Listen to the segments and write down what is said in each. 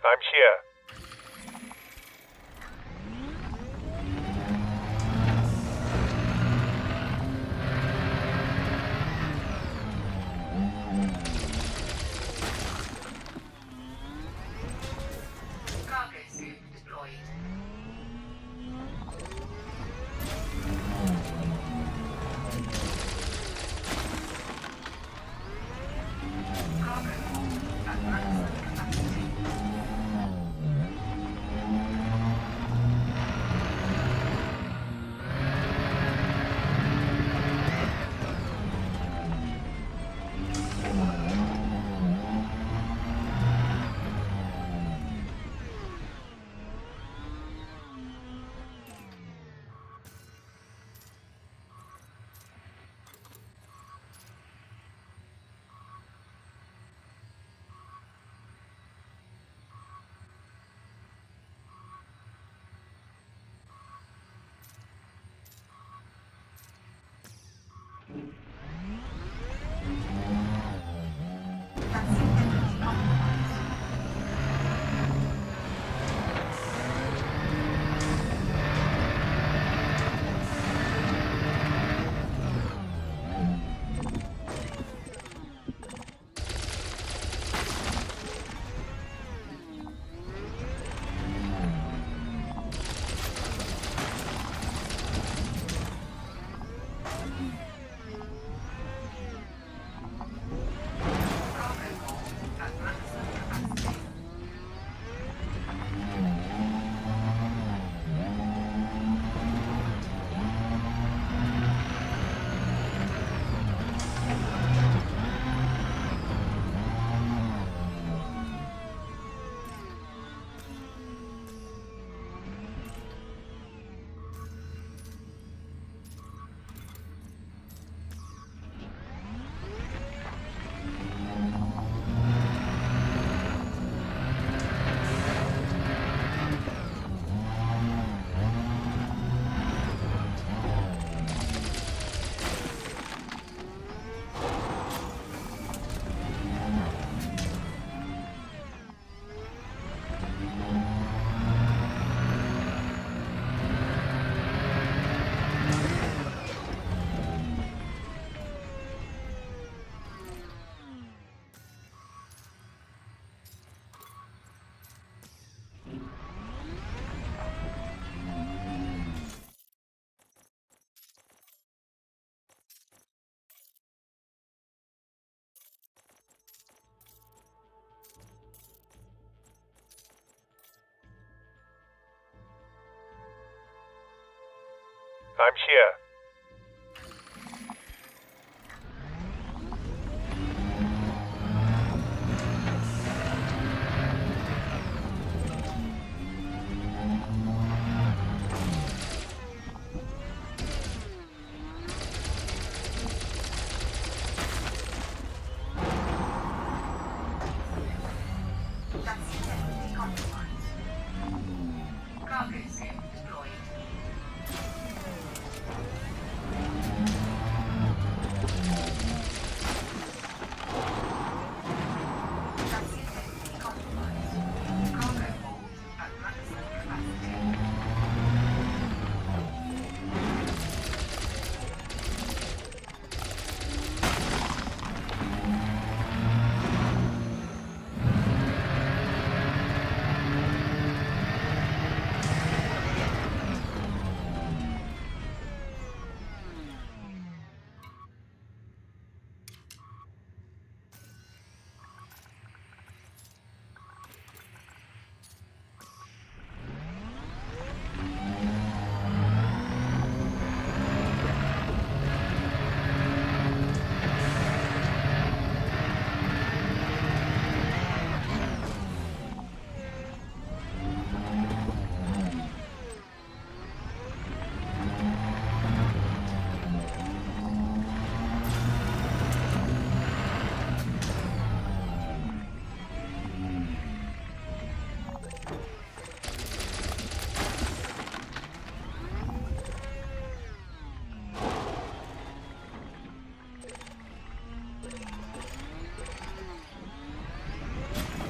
I'm here. Cargo suit deployed. Cargo hold at maximum capacity. I'm here. That's technically compromised. Cargo scope deployed. That's technically compromised. Cargo hold at maximum capacity.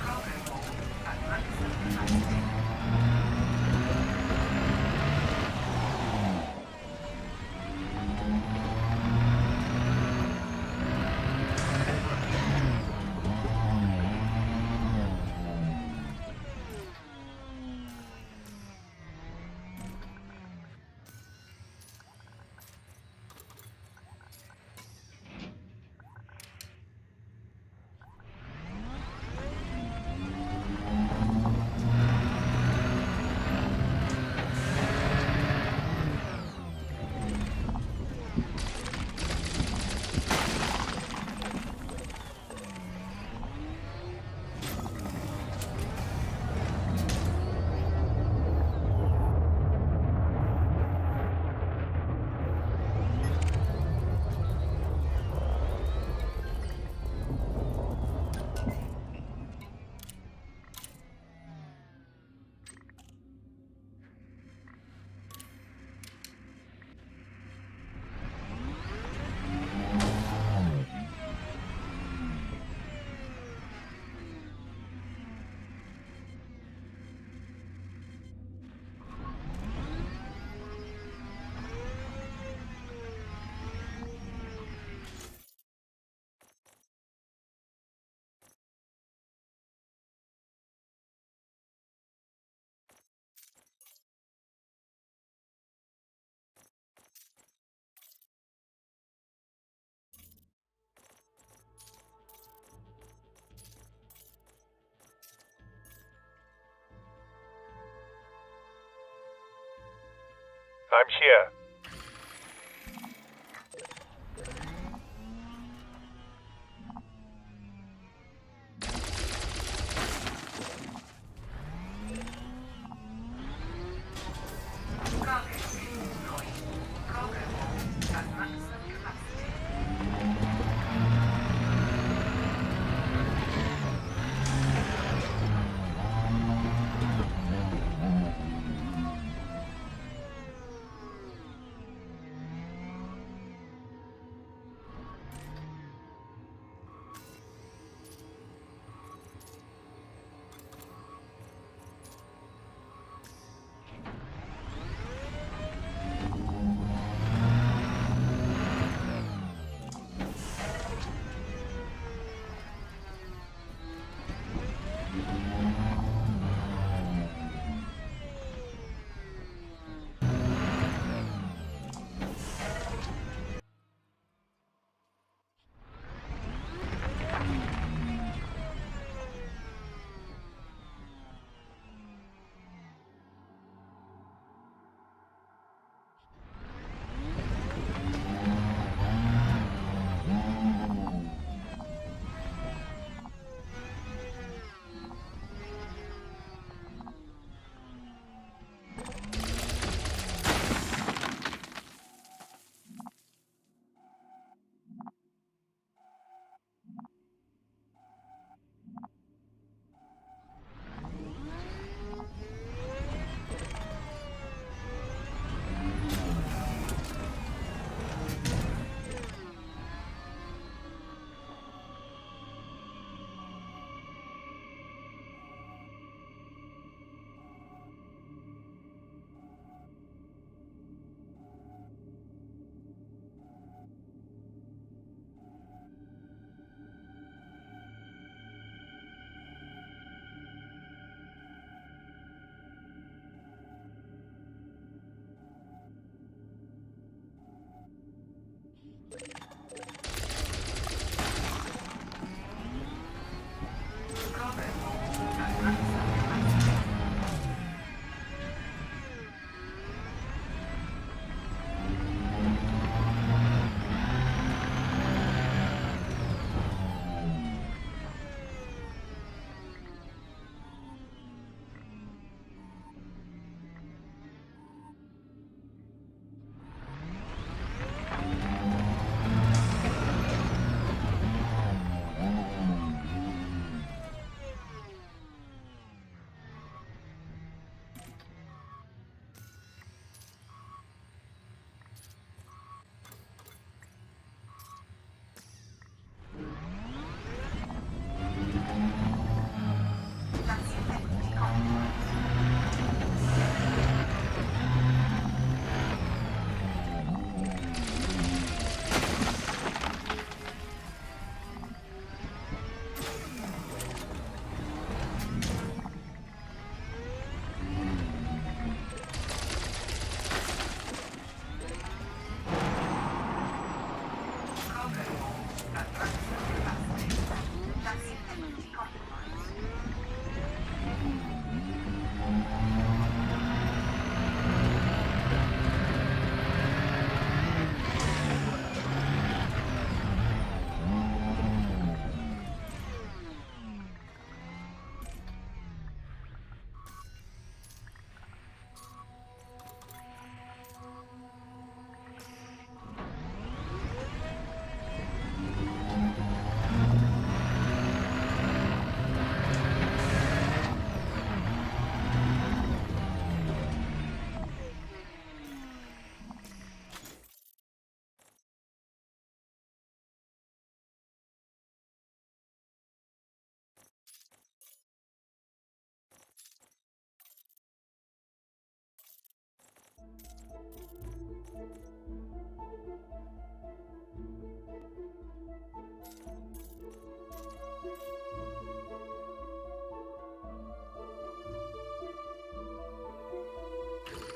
Cargo hold at maximum capacity. I'm here. Cargo scope deployed. Cargo hold at maximum capacity.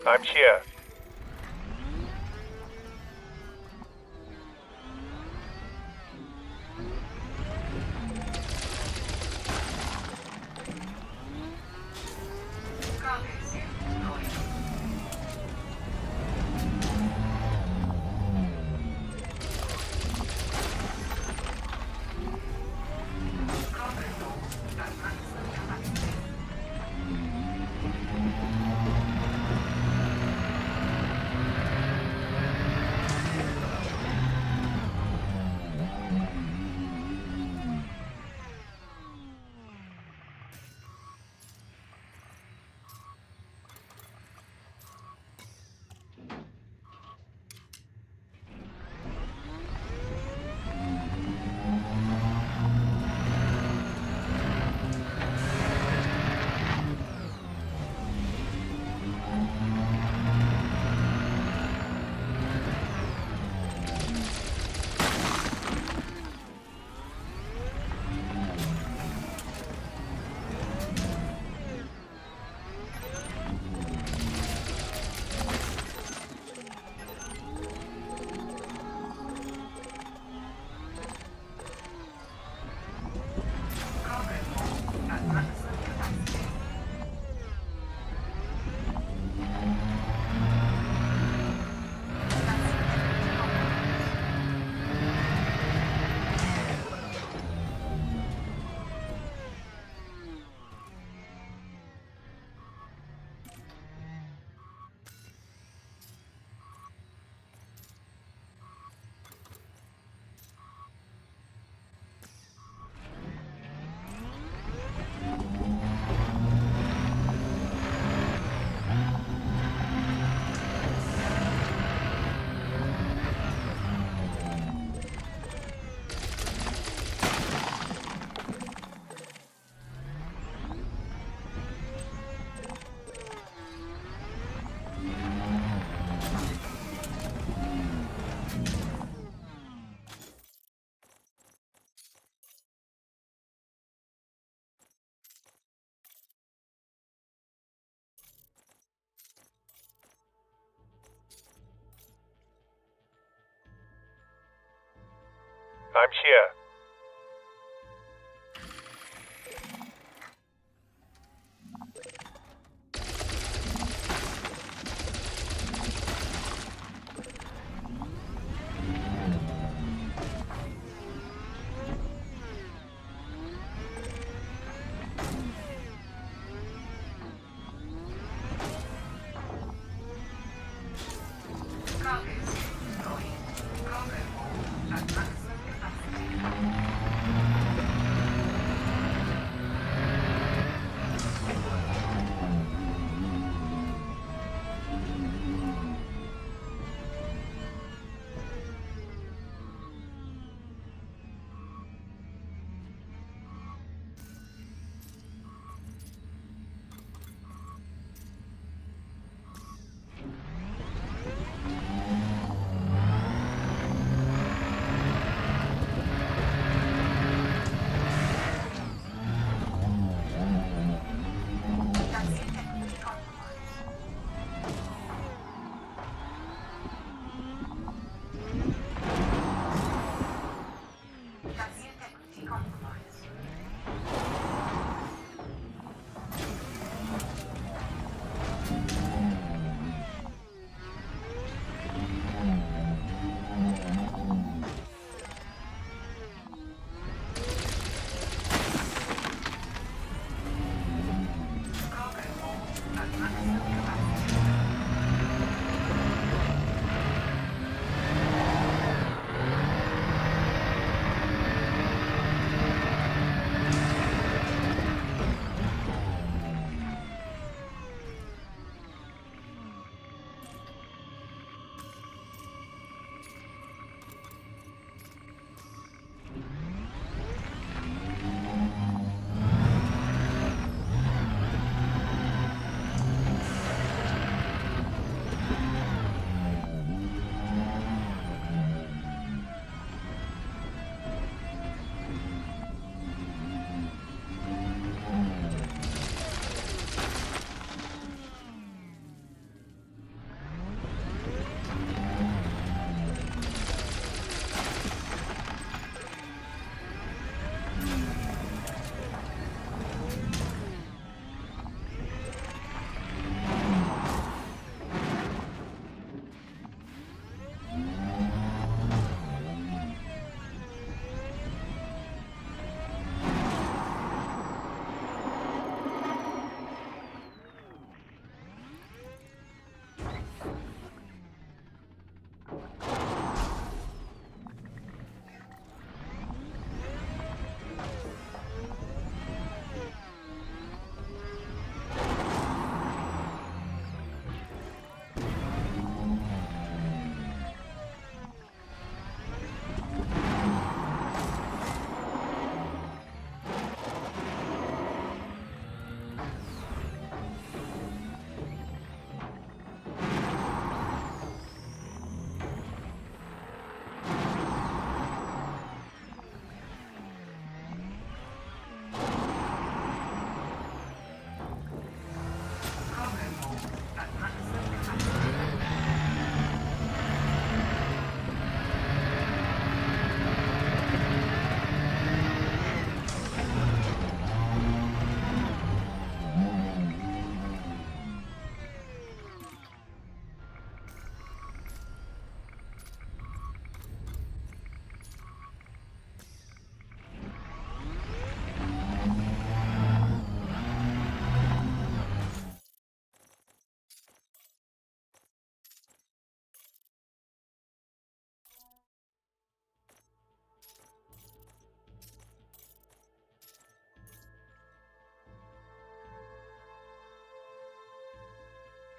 I'm here. Cargo suit deployed. Cargo hold at maximum capacity. Cargo hold at maximum capacity. Capacity compromised. I'm here. Cargo suit deployed. Cargo hold at maximum capacity. Chassis integrity compromised. Chassis integrity compromised. Cargo hold at maximum capacity.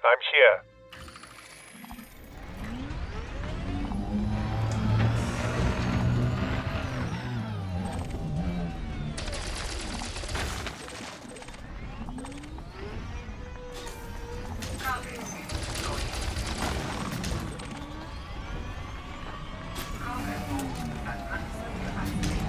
I'm here. Cargo suit deployed. Cargo hold at maximum capacity.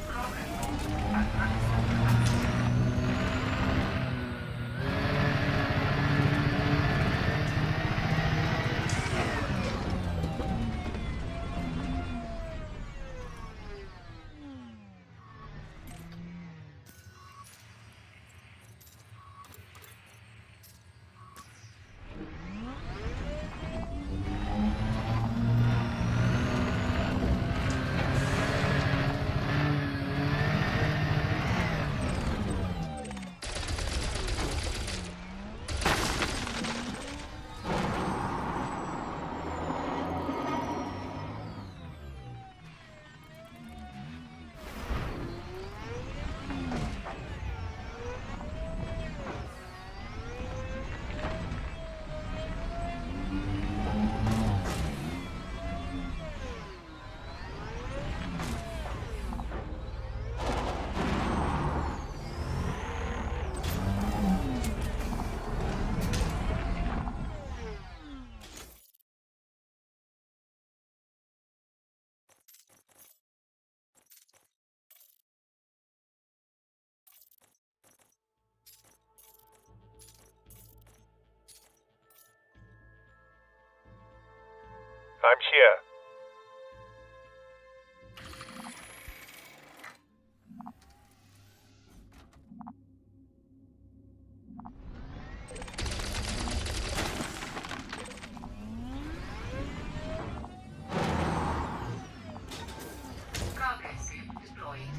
Cargo hold at maximum capacity. I'm here. Cargo suit deployed.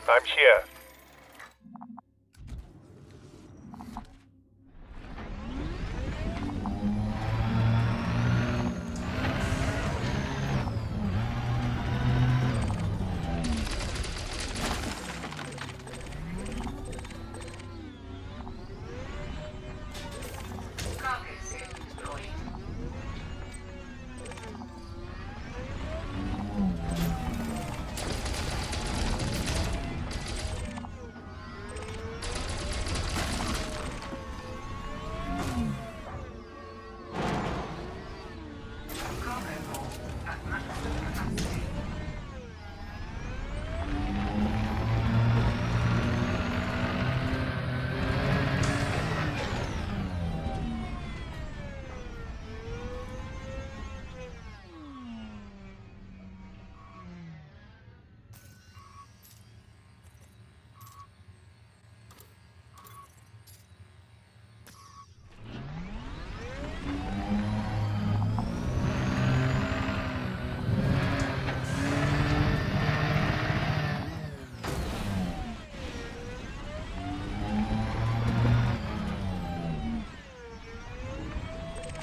I'm here. Cargo suit deployed. Cargo hold at maximum capacity.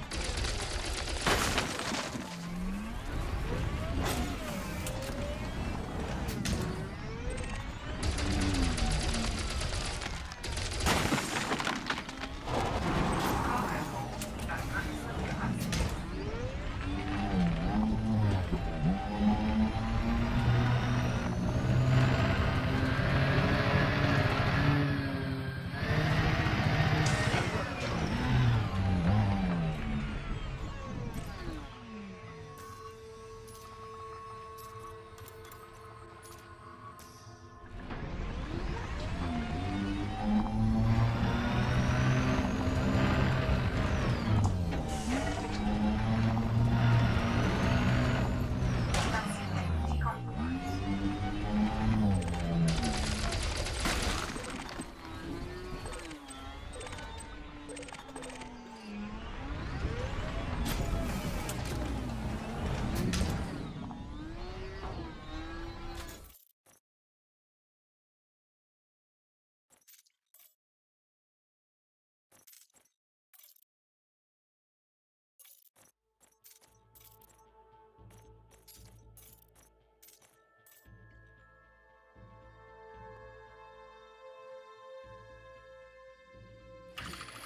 Cargo hold at maximum capacity. Capacity decompromised.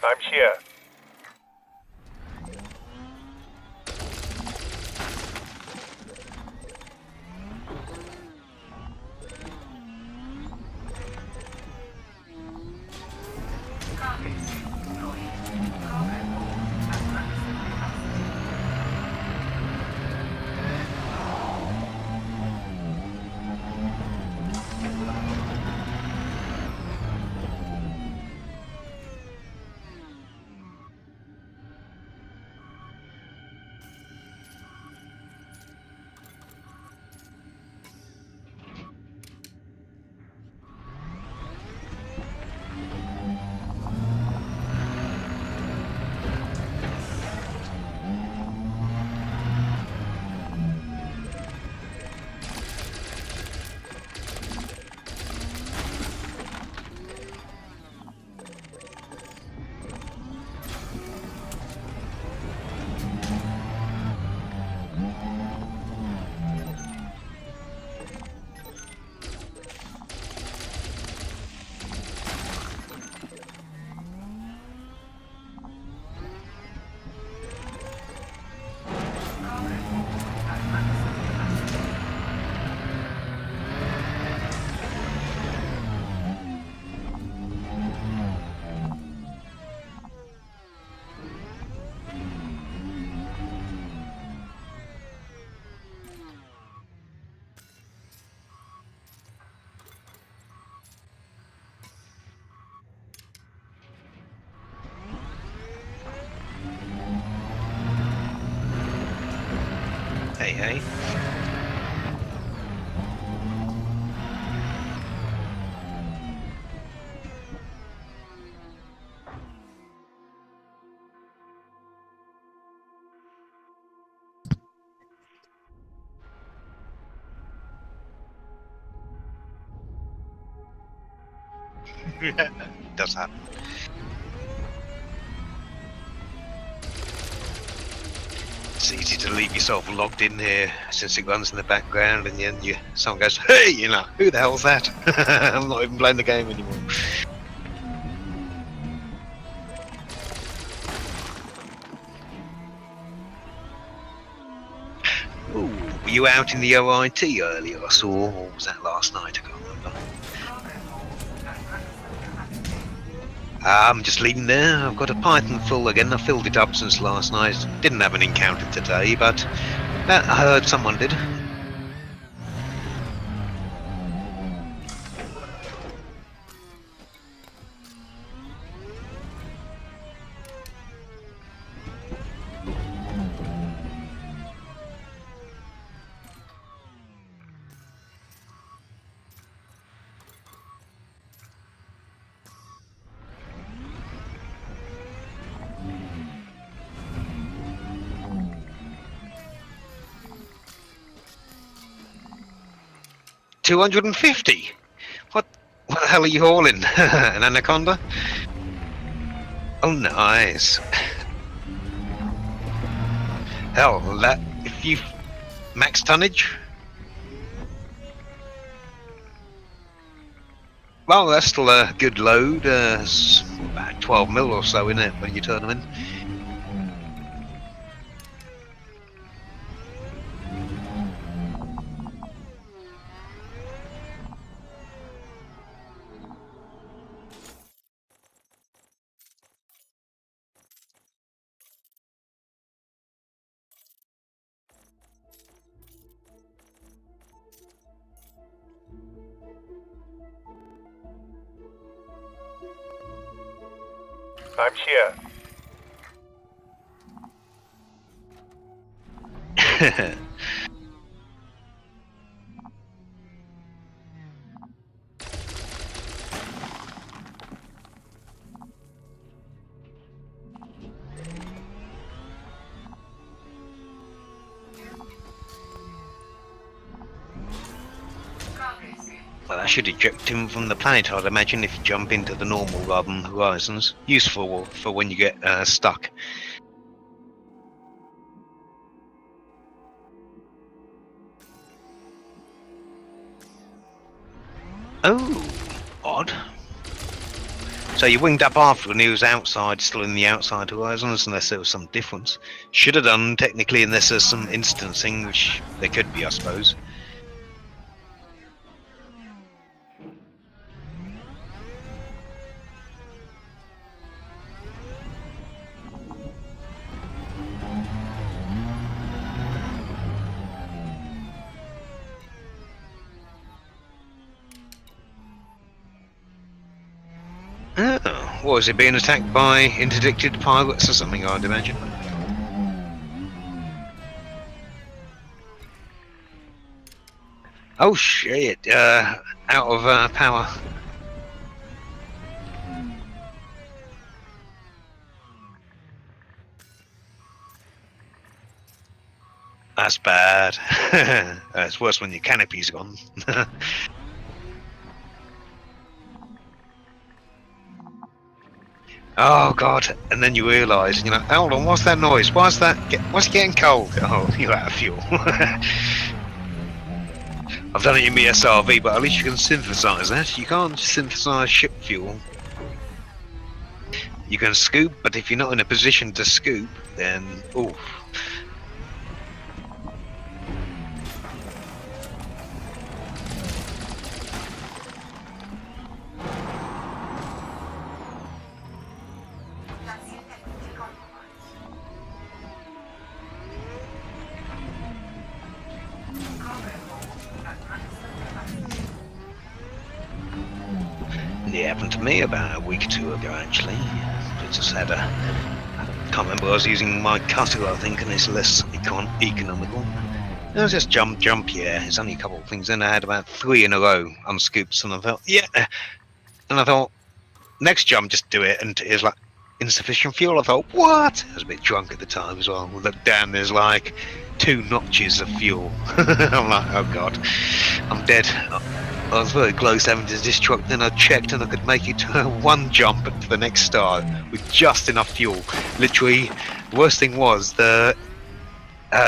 I'm here. Cargo suit deployed. Cargo hold at maximum capacity. Cargo hold at maximum capacity. Hey, hey. Does happen. It's easy to leave yourself logged in here since it runs in the background, and then someone goes, "Hey, you know, who the hell's that?" I'm not even playing the game anymore. Ooh, were you out in the OIT earlier? I saw, or was that last night? I can't remember. I'm just leaving there. I've got a Python full again. I filled it up since last night. Didn't have an encounter today, but I heard someone did. $250. What the hell are you hauling? An anaconda? Oh, nice. Hell, that if you max tonnage. Well, that's still a good load. It's about 12 mil or so in it when you turn them in. I'm here. Well, that should eject him from the planet, I'd imagine, if you jump into the normal rather than horizons. Useful for when you get stuck. Oh, odd. So you winged up after when he was outside, still in the outside horizons, unless there was some difference. Should have done, technically, unless there's some instancing, which there could be, I suppose. Oh, what was it, being attacked by interdicted pilots or something, I'd imagine? Oh shit, out of power. That's bad. It's worse when your canopy's gone. Oh god! And then you realise, hold on, what's that noise? What's it getting cold? Oh, you're out of fuel. I've done it in my SRV, but at least you can synthesise that. You can't synthesise ship fuel. You can scoop, but if you're not in a position to scoop, then oof. It happened to me about a week or two ago, actually. I just had can't remember, I was using my cutter, I think, and it's less economical. It was just jump, yeah, it's only a couple of things. Then I had about 3 in a row unscoops, and I thought, yeah. And I thought, next jump, just do it, and it was like, insufficient fuel. I thought, what? I was a bit drunk at the time as well. Look down, there's like 2 notches of fuel. I'm like, oh god, I'm dead. I was very close having to destruct, then I checked and I could make it to one jump to the next star with just enough fuel. Literally, the worst thing was the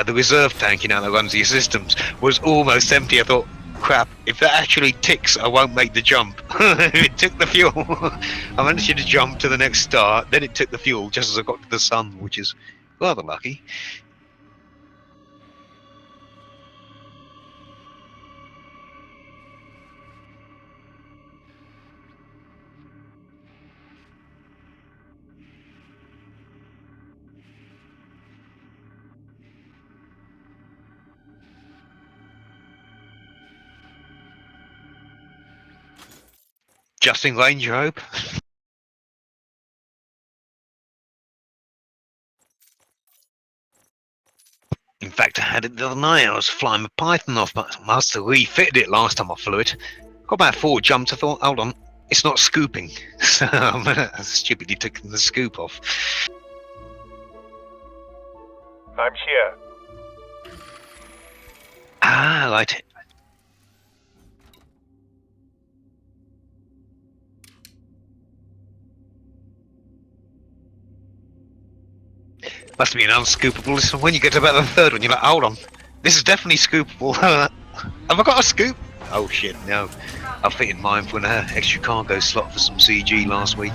reserve tank, you know, that runs your systems, was almost empty. I thought, crap, if that actually ticks, I won't make the jump. It took the fuel. I managed to jump to the next star, then it took the fuel just as I got to the sun, which is rather lucky. Just in range, I hope. In fact, I had it the other night. I was flying my Python off, but I must have refitted it last time I flew it. Got about 4 jumps. I thought, hold on, it's not scooping. So I stupidly took the scoop off. I'm here. Ah, right. Must be an unscoopable. Listen, when you get to about the 3rd one, you're like, hold on, this is definitely scoopable. Have I got a scoop? Oh shit, no. I fitted mine for an extra cargo slot for some CG last week.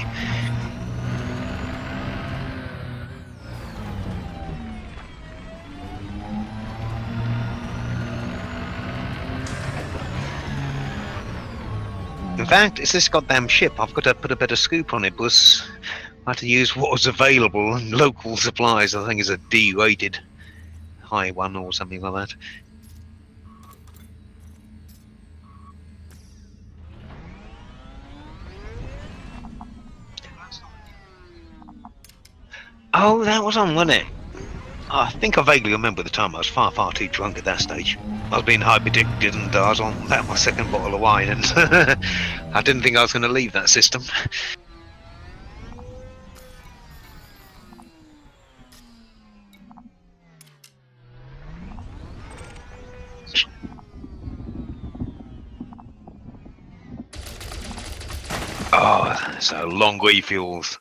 In fact, it's this goddamn ship. I've got to put a better scoop on it, because I had to use what was available, and local supplies I think is a D-rated high one or something like that. Oh, that was on, wasn't it? I think I vaguely remember the time. I was far, far too drunk at that stage. I was being hyper-addicted and I was on about my 2nd bottle of wine, and I didn't think I was going to leave that system. Oh, so long refuels.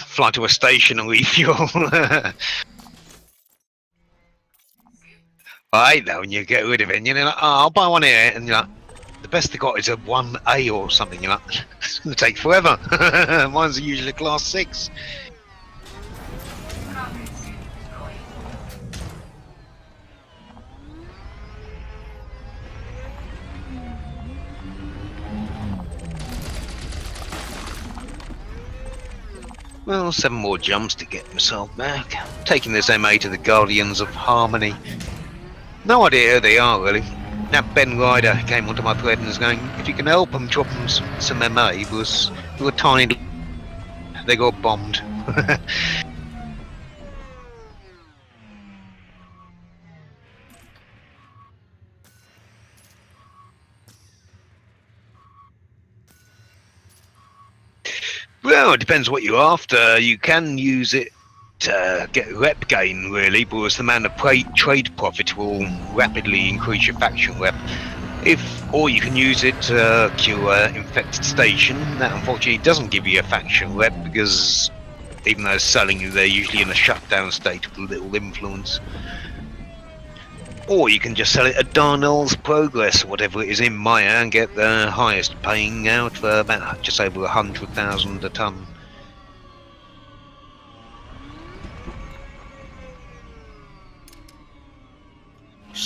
Fly to a station and refuel. I hate that when you get rid of it and you're like, oh, I'll buy one here, and you're like, the best they got is a 1A or something. You're like, it's going to take forever. Mine's usually class 6. Well, 7 more jumps to get myself back. Taking this MA to the Guardians of Harmony. No idea who they are, really. That Ben Ryder came onto my thread and was going, if you can help them, drop them some MA, because they were tiny. They got bombed. Well, it depends what you're after. You can use it to get rep gain, really, because the amount of trade profit will rapidly increase your faction rep. Or you can use it to kill an infected station. That unfortunately doesn't give you a faction rep, because even though selling you, they're usually in a shutdown state with little influence. Or you can just sell it at Darnell's Progress, or whatever it is in Maya, and get the highest paying out for about just over 100,000 a ton.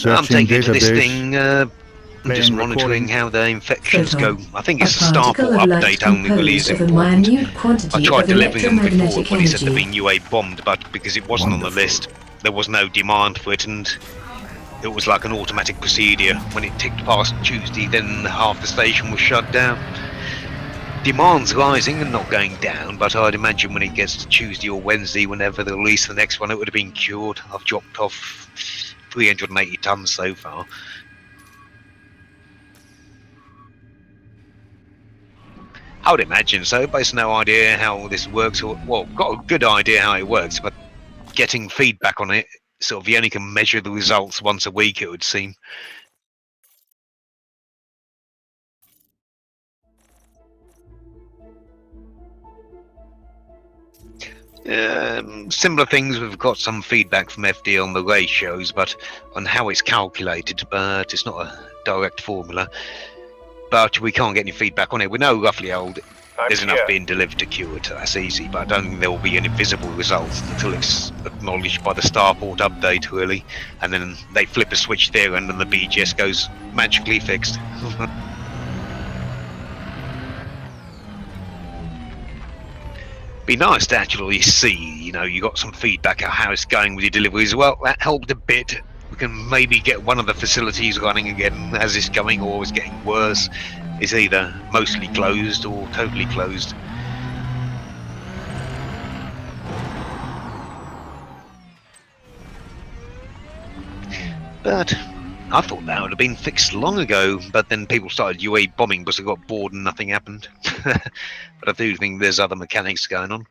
I'm taking to this thing, I'm just monitoring how the infections go. I think it's a starport update only really is important. I tried delivering them before when he said they're being UA bombed, but because it wasn't on the list, there was no demand for it, and it was like an automatic procedure. When it ticked past Tuesday, then half the station was shut down. Demand's rising and not going down, but I'd imagine when it gets to Tuesday or Wednesday, whenever they release the next one, it would have been cured. I've dropped off 380 tons so far. I would imagine so, but it's no idea how this works. Well, got a good idea how it works, but getting feedback on it sort of you only can measure the results once a week, it would seem. Similar things. We've got some feedback from FD on the ratios, but on how it's calculated. But it's not a direct formula. But we can't get any feedback on it. We know roughly how there's enough here. being delivered to Cure. That's easy, but I don't think there will be any visible results until it's acknowledged by the Starport update, really. And then they flip a switch there, and then the BGS goes magically fixed. Be nice to actually see, you got some feedback on how it's going with your deliveries. Well, that helped a bit. We can maybe get one of the facilities running again as it's going, or it's getting worse. It's either mostly closed or totally closed. But I thought that would have been fixed long ago, but then people started UA bombing because they got bored and nothing happened. But I do think there's other mechanics going on.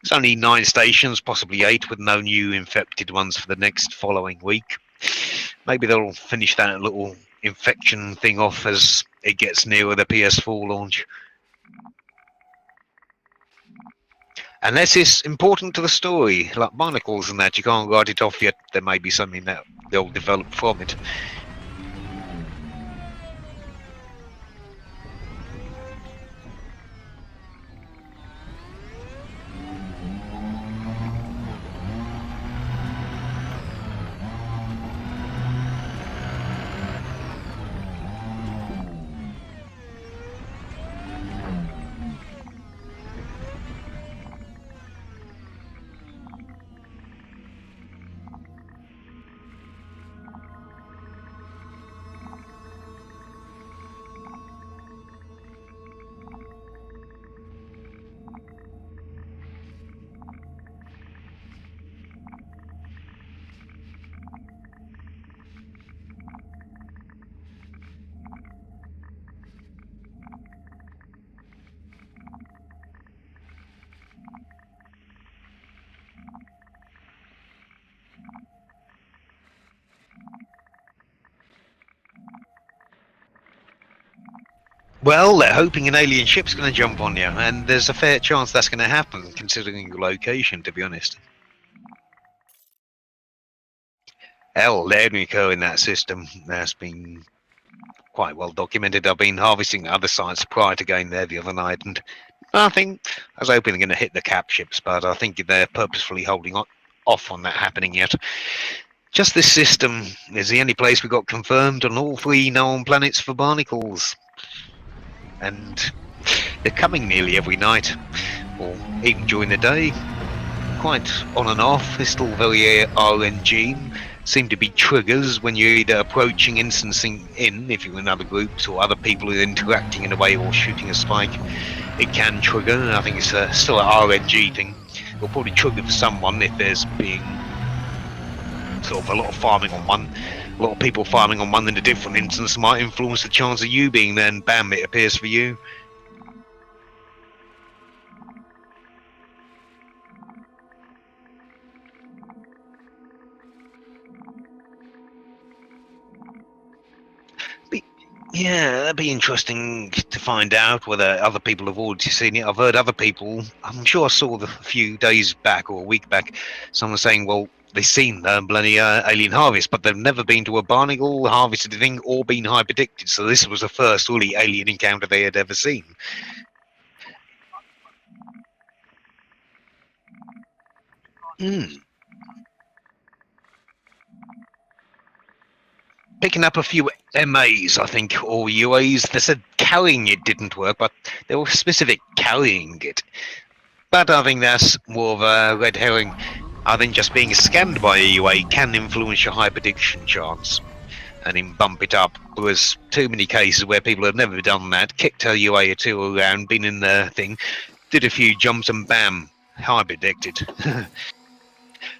It's only 9 stations, possibly 8, with no new infected ones for the next following week. Maybe they'll finish that little infection thing off as it gets nearer the PS4 launch. Unless it's important to the story, like Barnacles and that, you can't write it off yet. There may be something that they'll develop from it. Well, they're hoping an alien ship's going to jump on you, and there's a fair chance that's going to happen, considering your location, to be honest. Hell, they only occur in that system. That's been quite well documented. I've been harvesting other sites prior to going there the other night, and I was hoping they're going to hit the cap ships, but I think they're purposefully holding off on that happening yet. Just this system is the only place we got confirmed on all 3 known planets for barnacles. And they're coming nearly every night, or even during the day. Quite on and off. They're still very RNG. Seem to be triggers when you're either approaching, instancing in, if you're in other groups, or other people are interacting in a way or shooting a spike. It can trigger. I think it's still an RNG thing. It'll probably trigger for someone if there's being sort of a lot of farming on one. A lot of people farming on one in a different instance might influence the chance of you being there, and bam, it appears for you. Yeah, that'd be interesting to find out whether other people have already seen it. I've heard other people, I'm sure I saw a few days back or a week back, someone saying, well, they've seen the bloody alien harvest, but they've never been to a barnacle harvested thing or been hyperdicted. So this was the first really alien encounter they had ever seen. Picking up a few MAs, I think, or UAs. They said carrying it didn't work, but they were specific carrying it. But I think that's more of a red herring. I think just being scanned by a UA can influence your hyperdiction chance and then bump it up. There was too many cases where people have never done that, kicked a UA or 2 around, been in the thing, did a few jumps and bam, hyperdicted.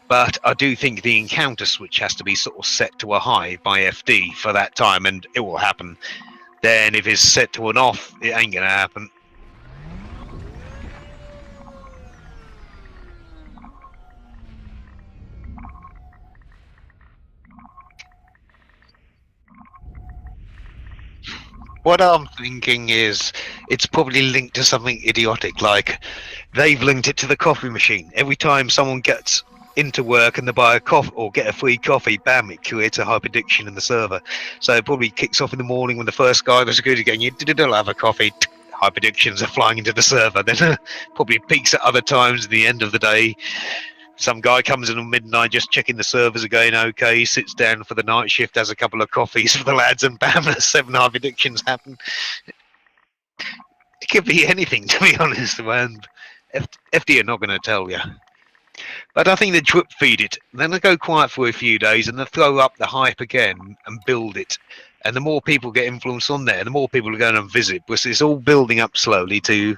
But I do think the encounter switch has to be sort of set to a high by FD for that time, and it will happen. Then if it's set to an off, it ain't gonna happen. What I'm thinking is it's probably linked to something idiotic, like they've linked it to the coffee machine. Every time someone gets into work and they buy a coffee or get a free coffee, bam, it creates a hyperdiction in the server. So it probably kicks off in the morning when the first guy was good again. You didn't have a coffee. Hyperdictions are flying into the server. Then probably peaks at other times at the end of the day. Some guy comes in at midnight just checking the servers are going okay, sits down for the night shift, has a couple of coffees for the lads, and bam, 7 hyperdictions happen. It could be anything, to be honest, and FD are not going to tell you. But I think they drip feed it, then they go quiet for a few days, and they throw up the hype again and build it. And the more people get influenced on there, the more people are going to visit, because it's all building up slowly to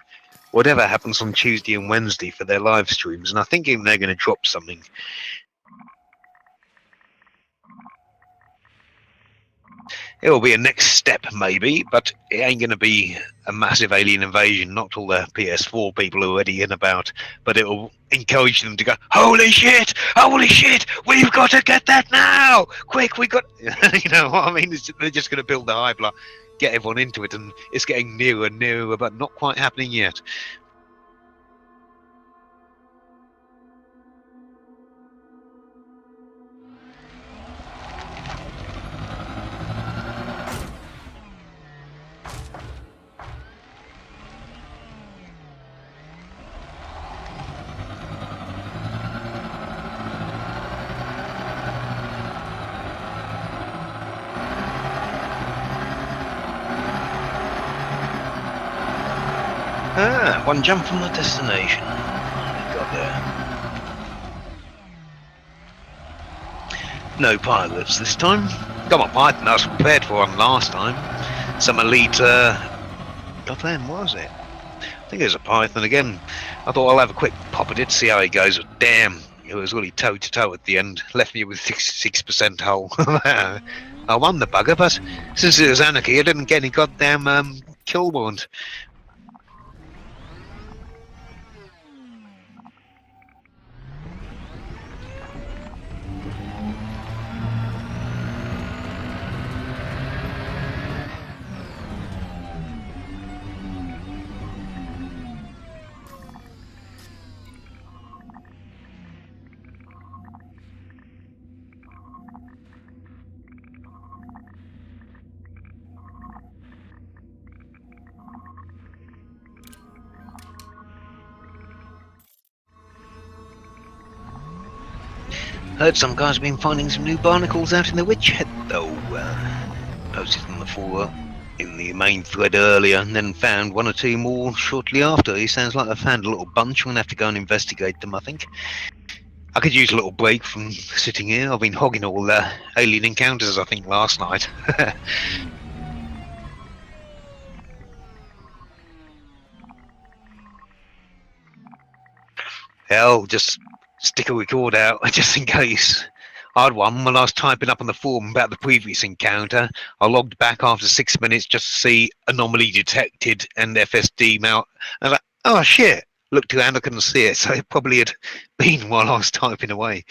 whatever happens on Tuesday and Wednesday for their live streams. And I think even they're going to drop something. It will be a next step, maybe, but it ain't going to be a massive alien invasion. Not all the PS4 people are already in about, but it will encourage them to go, holy shit, we've got to get that now, quick, we got, you know what I mean? They're just going to build the hype, like, get everyone into it, and it's getting nearer and nearer, but not quite happening yet. One jump from the destination. We got there. No pilots this time. Got my Python, I was prepared for one last time. Some elite, God damn, was it? I think it was a Python again. I thought I'll have a quick pop at it, see how it goes. But damn, it was really toe to toe at the end. Left me with 66% hull. I won the bugger, but since it was anarchy, I didn't get any goddamn kill warrant. Heard some guys have been finding some new barnacles out in the witch head, though. Posted on the forum in the main thread earlier, and then found one or two more shortly after. He sounds like they've found a little bunch. I'm gonna have to go and investigate them, I think. I could use a little break from sitting here. I've been hogging all the alien encounters, I think, last night. Hell, just stick a record out just in case. I had one when I was typing up on the forum about the previous encounter. I logged back after 6 minutes just to see anomaly detected and FSD mount. And I was like, oh shit! Looked around, I couldn't see it, so it probably had been while I was typing away.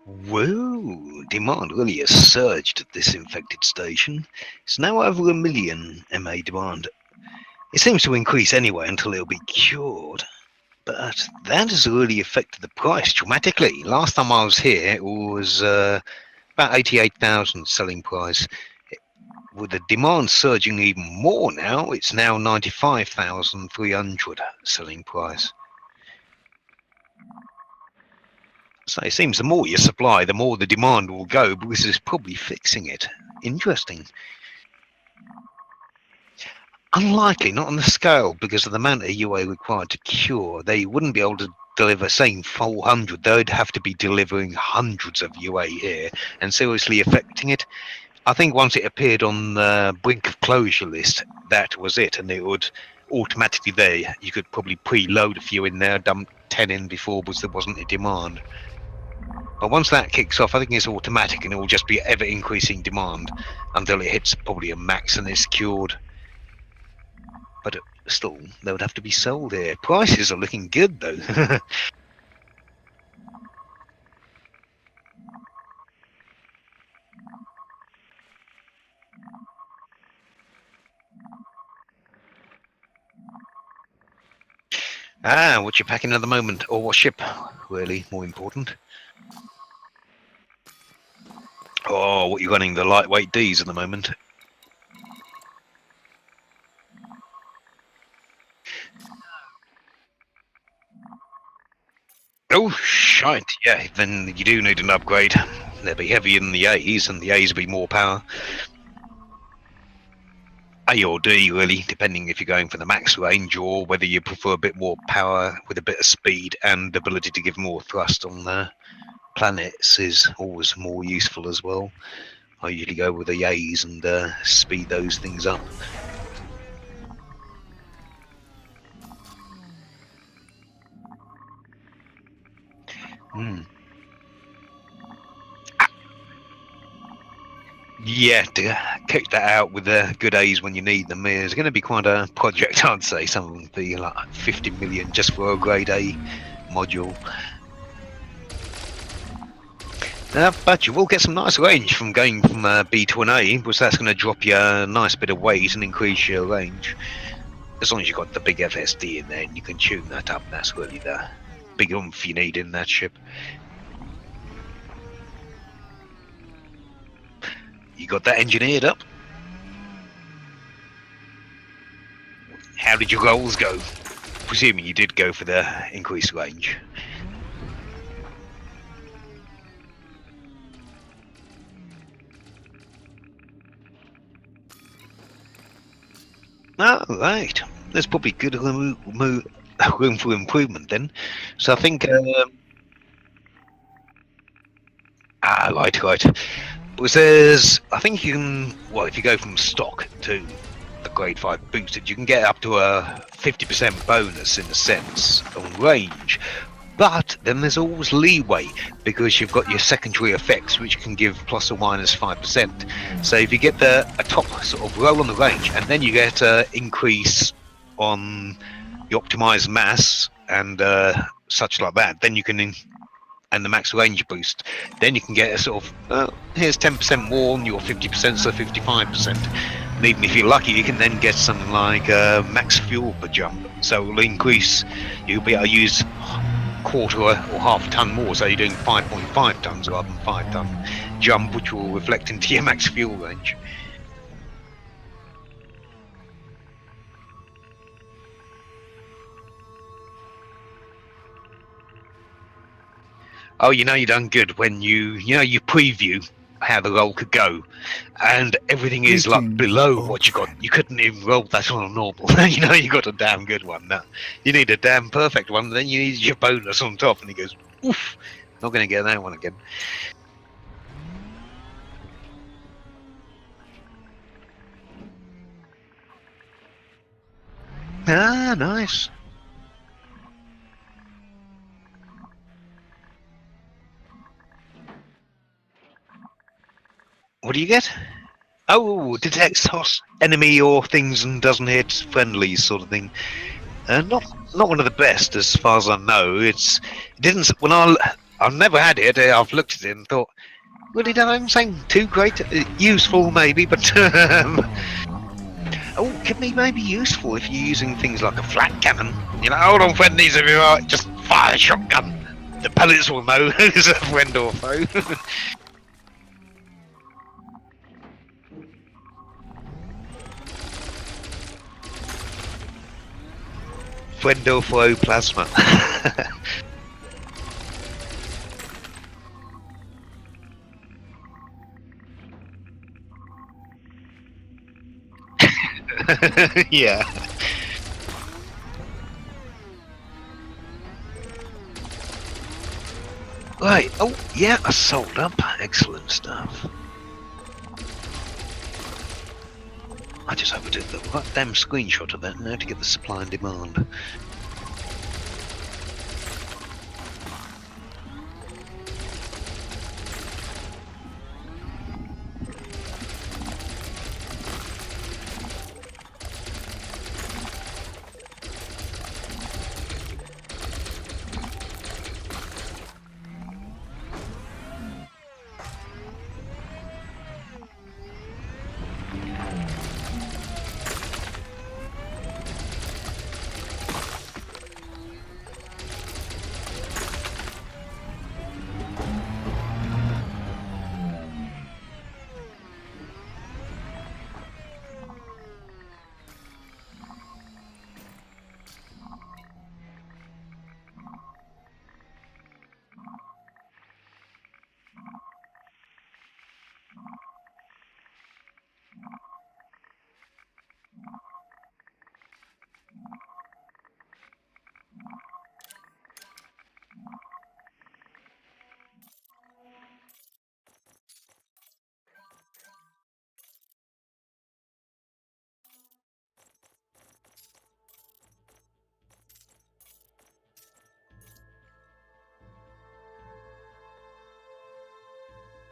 Whoa, demand really has surged at this infected station. It's now over 1 million MA demand. It seems to increase anyway until it'll be cured. But that has really affected the price dramatically. Last time I was here, it was about 88,000 selling price. With the demand surging even more now, it's now 95,300 selling price. So it seems the more you supply, the more the demand will go, but this is probably fixing it. Interesting. Unlikely, not on the scale, because of the amount of UA required to cure. They wouldn't be able to deliver, saying 400. They'd have to be delivering hundreds of UA here and seriously affecting it. I think once it appeared on the brink of closure list, that was it, and it would automatically there. You could probably preload a few in there, dump 10 in before because there wasn't a demand. But once that kicks off, I think it's automatic and it will just be ever increasing demand until it hits probably a max and it's cured. But still, they would have to be sold here. Prices are looking good though. What you packing at the moment, or what ship? Really, more important. Oh, what you running the lightweight Ds at the moment? Oh, shite, yeah, then you do need an upgrade. They'll be heavier than the A's, and the A's will be more power. A or D, really, depending if you're going for the max range or whether you prefer a bit more power with a bit of speed and ability to give more thrust on the planets is always more useful as well. I usually go with the A's and speed those things up. Yeah, to kick that out with the good A's when you need them is going to be quite a project, I'd say. Some of them be like 50 million just for a grade A module. But you will get some nice range from going from B to an A, because that's going to drop you a nice bit of weight and increase your range. As long as you've got the big FSD in there and you can tune that up, that's really the big oomph you need in that ship. You got that engineered up? How did your goals go? Presuming you did go for the increased range. Oh, right. There's probably good room for improvement then. So I think... right. Because there's... I think you can... Well, if you go from stock to the grade 5 boosted, you can get up to a 50% bonus in a sense on range. But then there's always leeway because you've got your secondary effects which can give plus or minus 5%. So if you get a top sort of roll on the range and then you get an increase on the optimized mass and such like that, then you can and the max range boost, then you can get a sort of here's 10% more on your 50%, so 55%. And even if you're lucky, you can then get something like max fuel per jump, so it'll increase. You'll be able to use quarter or half a ton more, so you're doing 5.5 tons rather than 5 ton jump, which will reflect into your max fuel range. Oh, you know you done good when you preview how the roll could go, and everything is like below what you got. You couldn't even roll that on a normal. You got a damn good one. Now you need a damn perfect one. Then you need your bonus on top, and he goes, "Oof, not going to get that one again." Ah, nice. What do you get? Oh, detects hostile enemy or things and doesn't hit friendlies, sort of thing. Not one of the best as far as I know. It didn't when I I've never had it. I've looked at it and thought, well, it doesn't sound too great. Useful, maybe, but oh, can be maybe useful if you're using things like a flat cannon. You know, hold on, friend, these are right. Just fire a shotgun. The pellets will know who's a friend or foe. Friend or foe plasma. Yeah. Right. Oh, yeah, I sold up. Excellent stuff. I just hope I did the right damn screenshot of that now to get the supply and demand.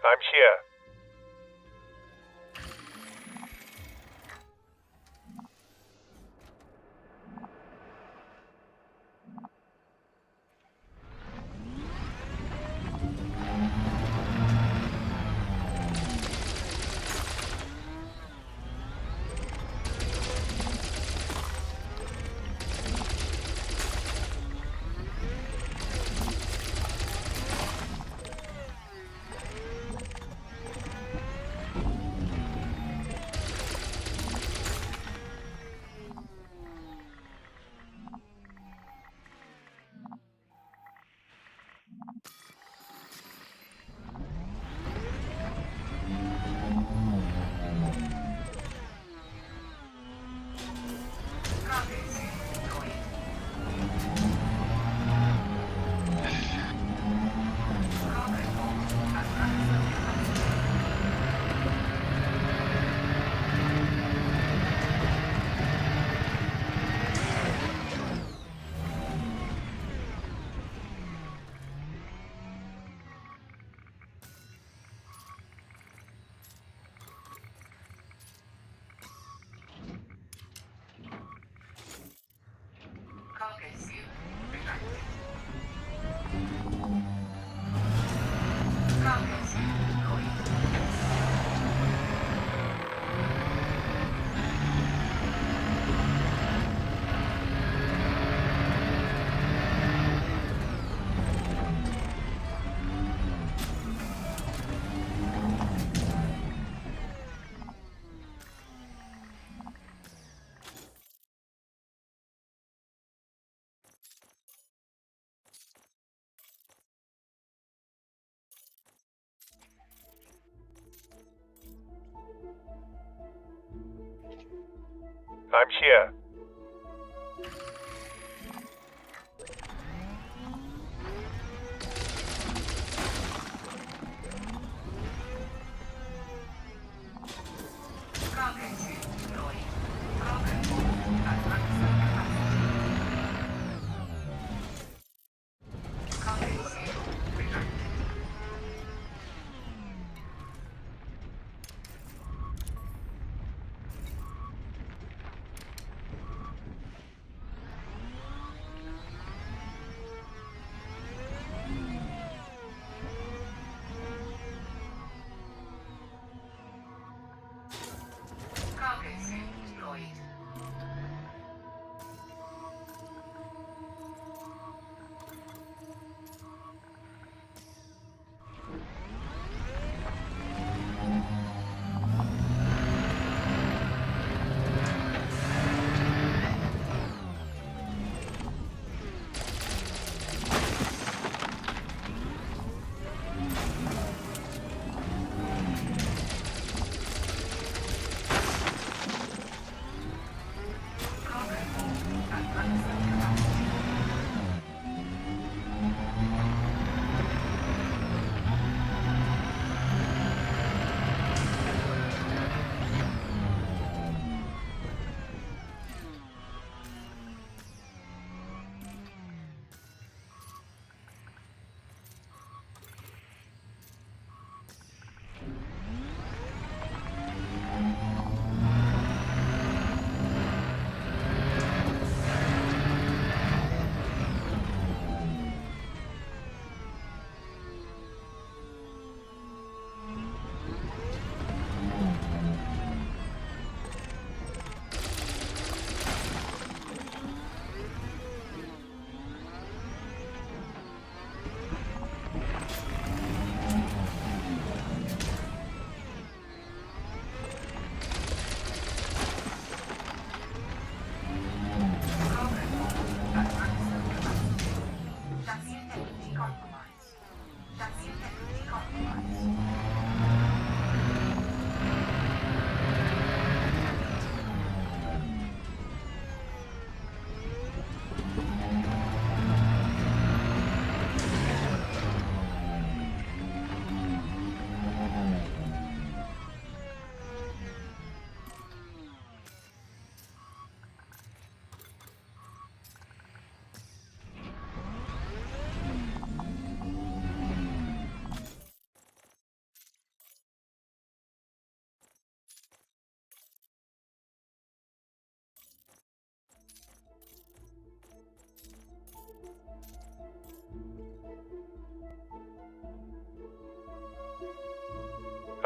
I'm here. I'm here.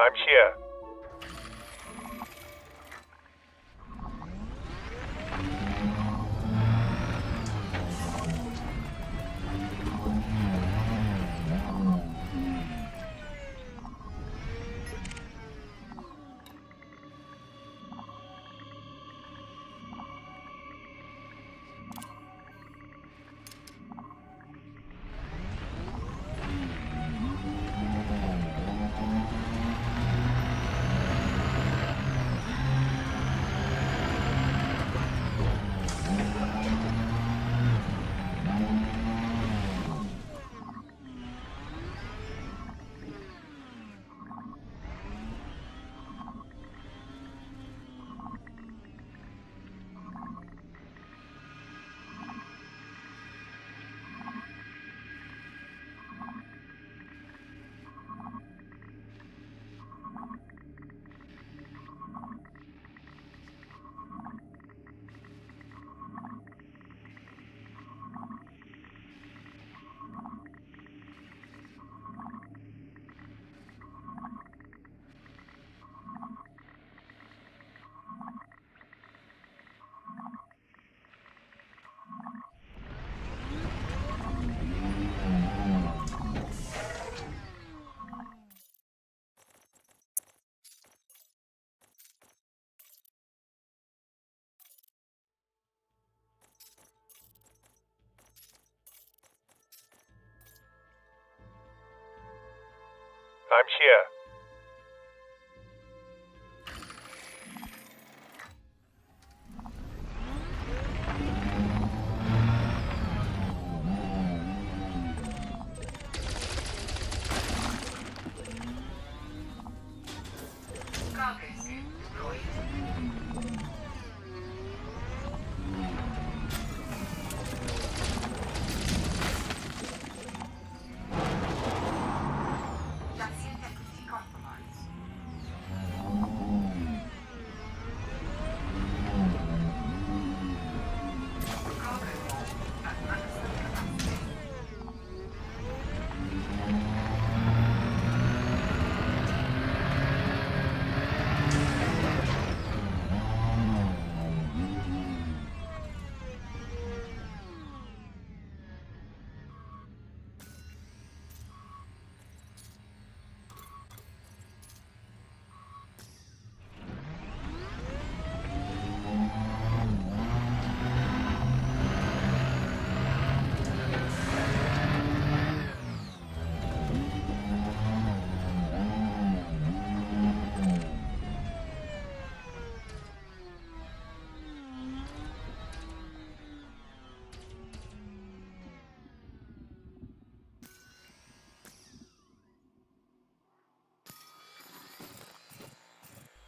I'm here. I'm here. Cargo suit deployed. Chassis integrity compromised. Cargo hold at maximum capacity.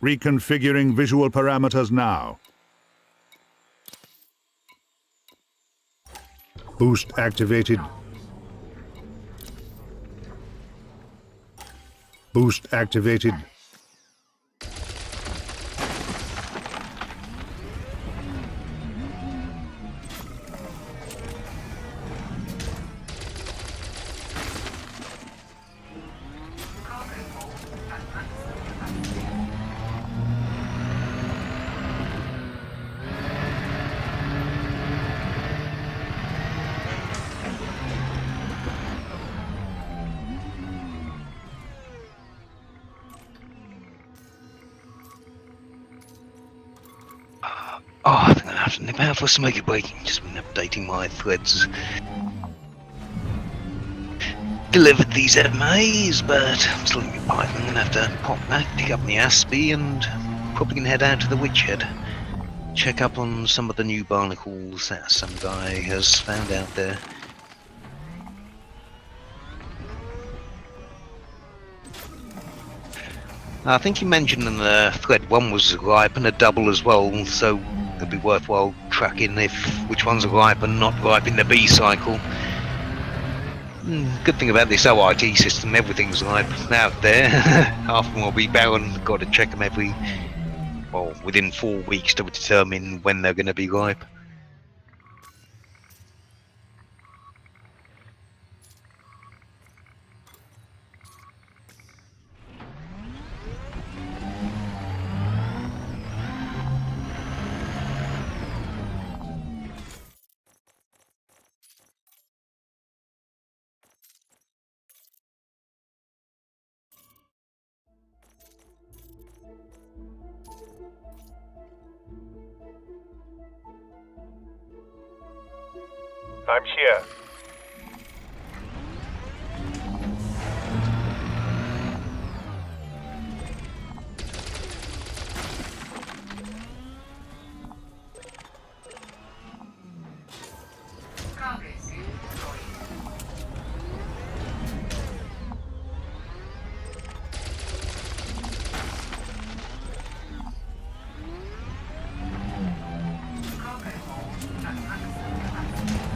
Reconfiguring visual parameters now. Boost activated. Boost activated. Cargo hold at maximum capacity. Oh, I think I have to nip out for some smoky break. Just been updating my threads. Delivered these MAs, but I'm still in Python. I'm gonna have to pop back, pick up the Aspie, and probably gonna head out to the Witchhead. Check up on some of the new barnacles that some guy has found out there. I think he mentioned in the thread one was ripe and a double as well, so it'd be worthwhile tracking which one's ripe and not ripe in the B cycle. Good thing about this OIT system, everything's ripe out there. Half of them will be barren, got to check them within 4 weeks to determine when they're going to be ripe. I'm here. Cargo suit deployed. Cargo hold at maximum capacity.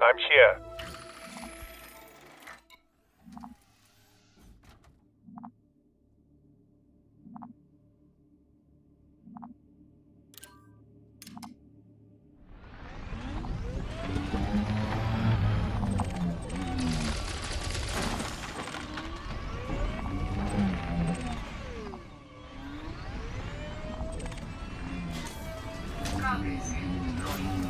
I'm here. Progress in deploying.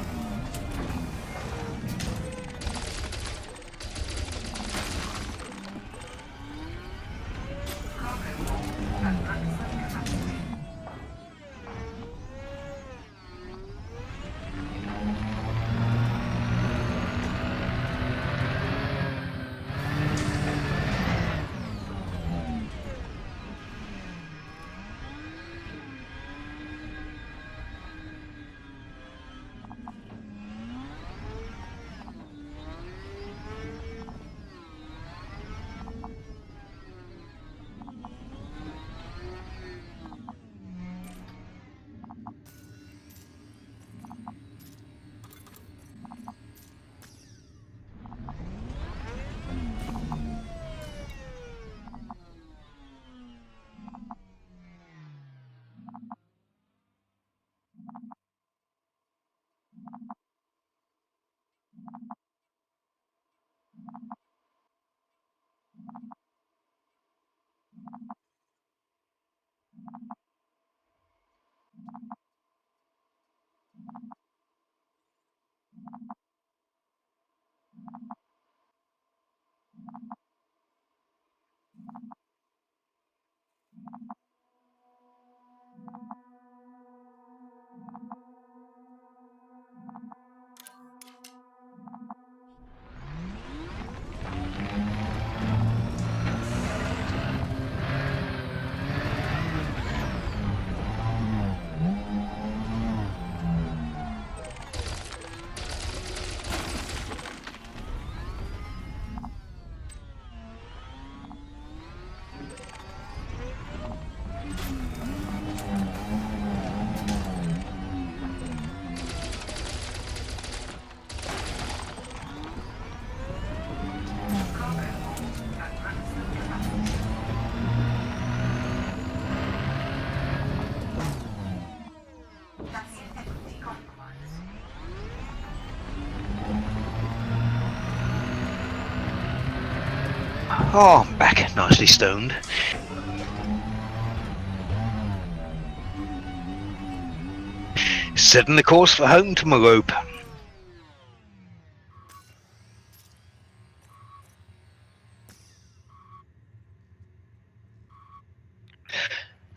Barnacle at maximum capacity. Chassis integrity compromised. Oh, I'm back, nicely stoned. Setting the course for home tomorrow.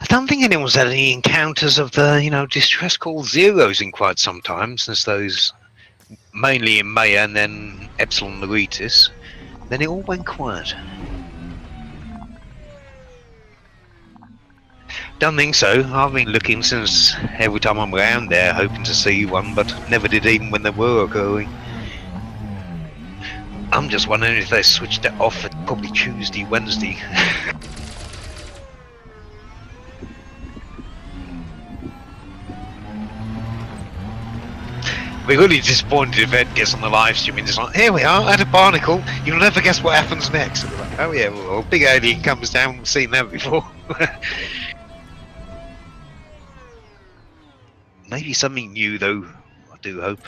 I don't think anyone's had any encounters of the, distress call zeros in quite some time, since those, mainly in Maya and then Epsilon Loritis. Then it all went quiet. Don't think so. I've been looking since every time I'm around there, hoping to see one, but never did even when they were occurring. I'm just wondering if they switched it off at probably Tuesday, Wednesday. We're really disappointed if Ed gets on the live stream and it's like, here we are at a Barnacle, you'll never guess what happens next. And we're like, oh yeah, well, a big alien comes down, we've seen that before. Maybe something new though, I do hope.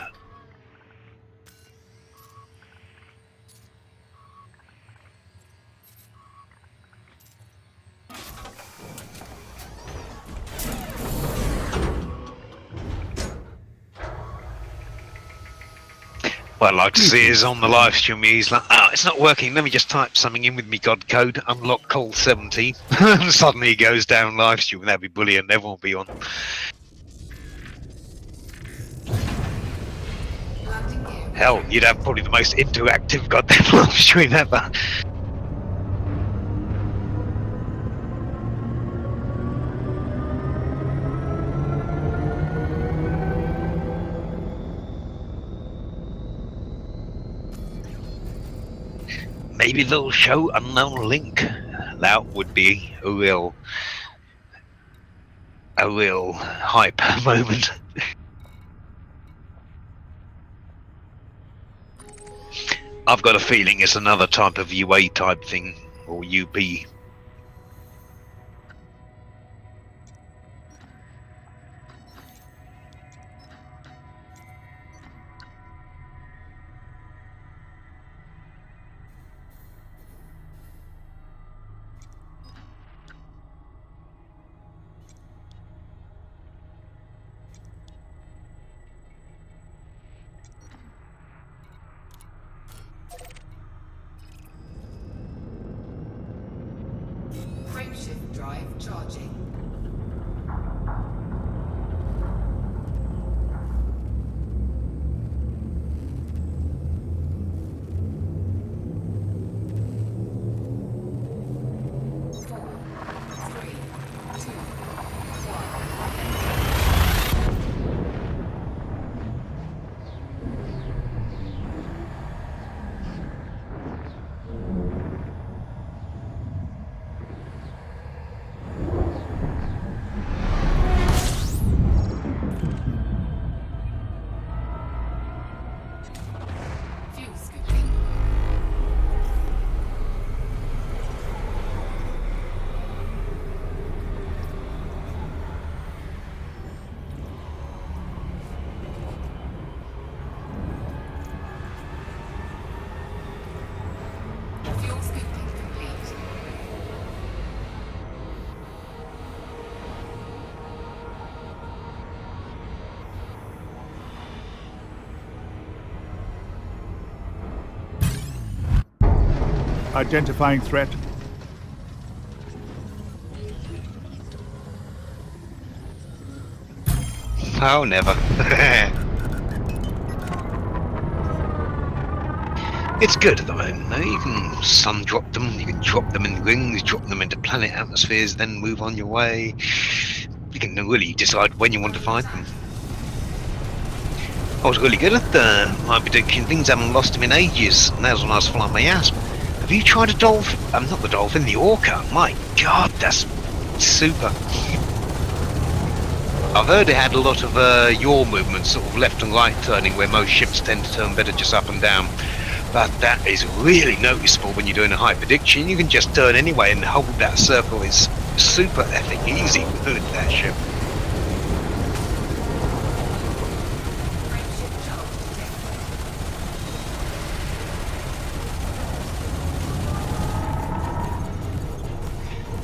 What I'd like to see is on the live stream, he's like, oh, it's not working, let me just type something in with me God code, unlock call 17. And suddenly he goes down live stream, that'd be brilliant, everyone will be on. Landing gear. Hell, you'd have probably the most interactive goddamn live stream ever. Maybe they'll show unknown link. That would be a real hype moment. I've got a feeling it's another type of UA type thing, or UP. Frameshift drive charging. Fuel scooping. Fuel scooping complete. Identifying threat. Oh, never. It's good at the moment, though. You can sun drop them, you can drop them in rings, drop them into planet atmospheres, then move on your way. You can really decide when you want to find them. I was really good at my prediction. Things haven't lost him in ages, and that was when I was flying my ass. Have you tried a dolphin? Not the dolphin, the orca. My god, that's super. I've heard it had a lot of yaw movements, sort of left and right turning, where most ships tend to turn better just up and down. But that is really noticeable when you're doing a high prediction. You can just turn anyway and hold that circle. It's super effing easy with that ship. Frameshift charge detected.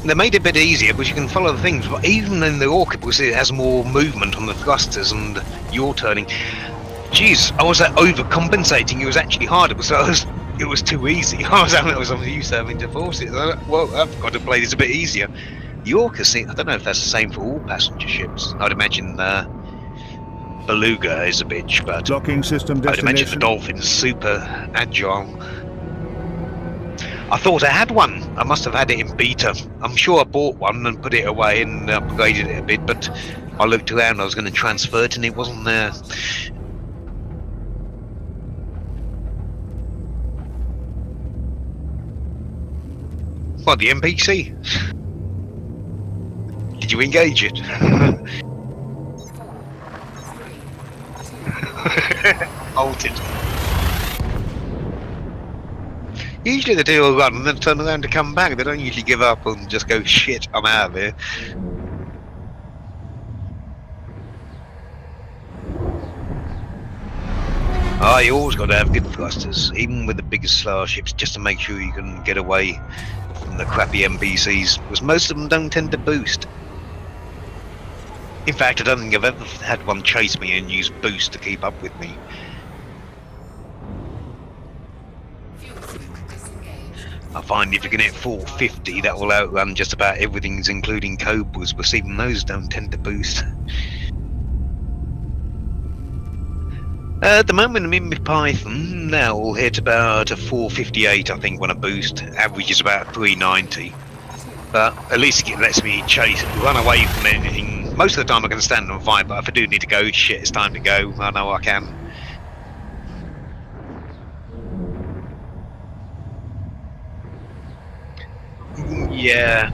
They made it a bit easier because you can follow the things, but even in the orca, because it has more movement on the thrusters and yaw turning. Jeez, I was overcompensating. It was actually harder because it was too easy. I was used to having to force it. Well, I've got to play this a bit easier. The orca, I don't know if that's the same for all passenger ships. I'd imagine Beluga is a bitch, but Locking system I'd imagine the destination. Dolphin's super agile. I thought I had one. I must have had it in beta. I'm sure I bought one and put it away and upgraded it a bit, but I looked around, I was going to transfer it and it wasn't there. What, the NPC? Did you engage it? 4, 3, 2, Hold it. Usually they do a run and then turn around to come back. They don't usually give up and just go, shit, I'm out of here. Ah, you always got to have good thrusters, even with the biggest slower ships, just to make sure you can get away from the crappy NPCs, because most of them don't tend to boost. In fact, I don't think I've ever had one chase me and use boost to keep up with me. fuel scoop disengaged. I find if you can hit 450, that will outrun just about everything, including Cobras, but even those don't tend to boost. At the moment I'm in my Python, now we'll hit about a 458 I think when I boost, average is about 390. But at least it lets me chase, run away from anything. Most of the time I can stand and fight, but if I do need to go, shit, it's time to go, I know I can. Yeah.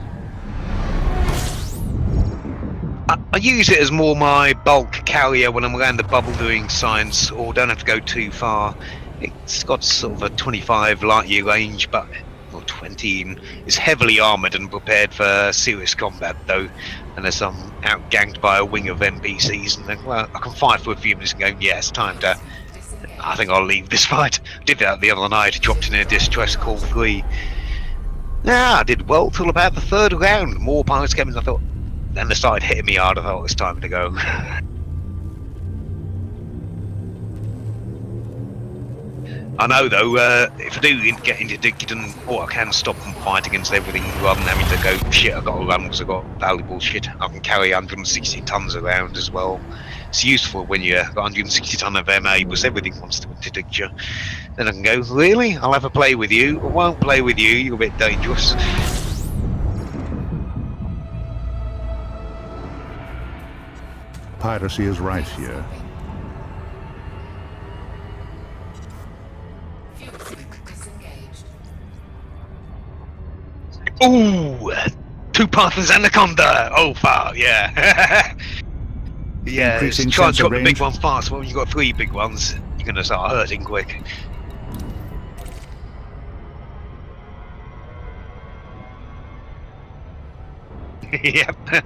I use it as more my bulk carrier when I'm around the bubble doing science, or don't have to go too far. It's got sort of a 25 light year range, but or 20. And it's heavily armoured and prepared for serious combat, though. Unless I'm outganked by a wing of NPCs, and then, well, I can fight for a few minutes and go, yeah, it's time to. I think I'll leave this fight. I did that the other night. Dropped in a distress call 3. Yeah, I did well till about the 3rd round. More pilots came in. I thought. Then they started hitting me hard. I thought it was time to go. I know though, if I do get interdicted and I can stop and fight against everything rather than having to go, shit, I've got to run because I've got valuable shit. I can carry 160 tons around as well. It's useful when you've got 160 ton of MA because everything wants to interdict you. Then I can go, really? I'll have a play with you. I won't play with you, you're a bit dangerous. Piracy is rife here. Ooh! 2 Pythons Anaconda! Oh, far, yeah. Yeah, Increasing try and sensor drop the big range. one fast. When you've got 3 big ones, you're going to start hurting quick. Yep.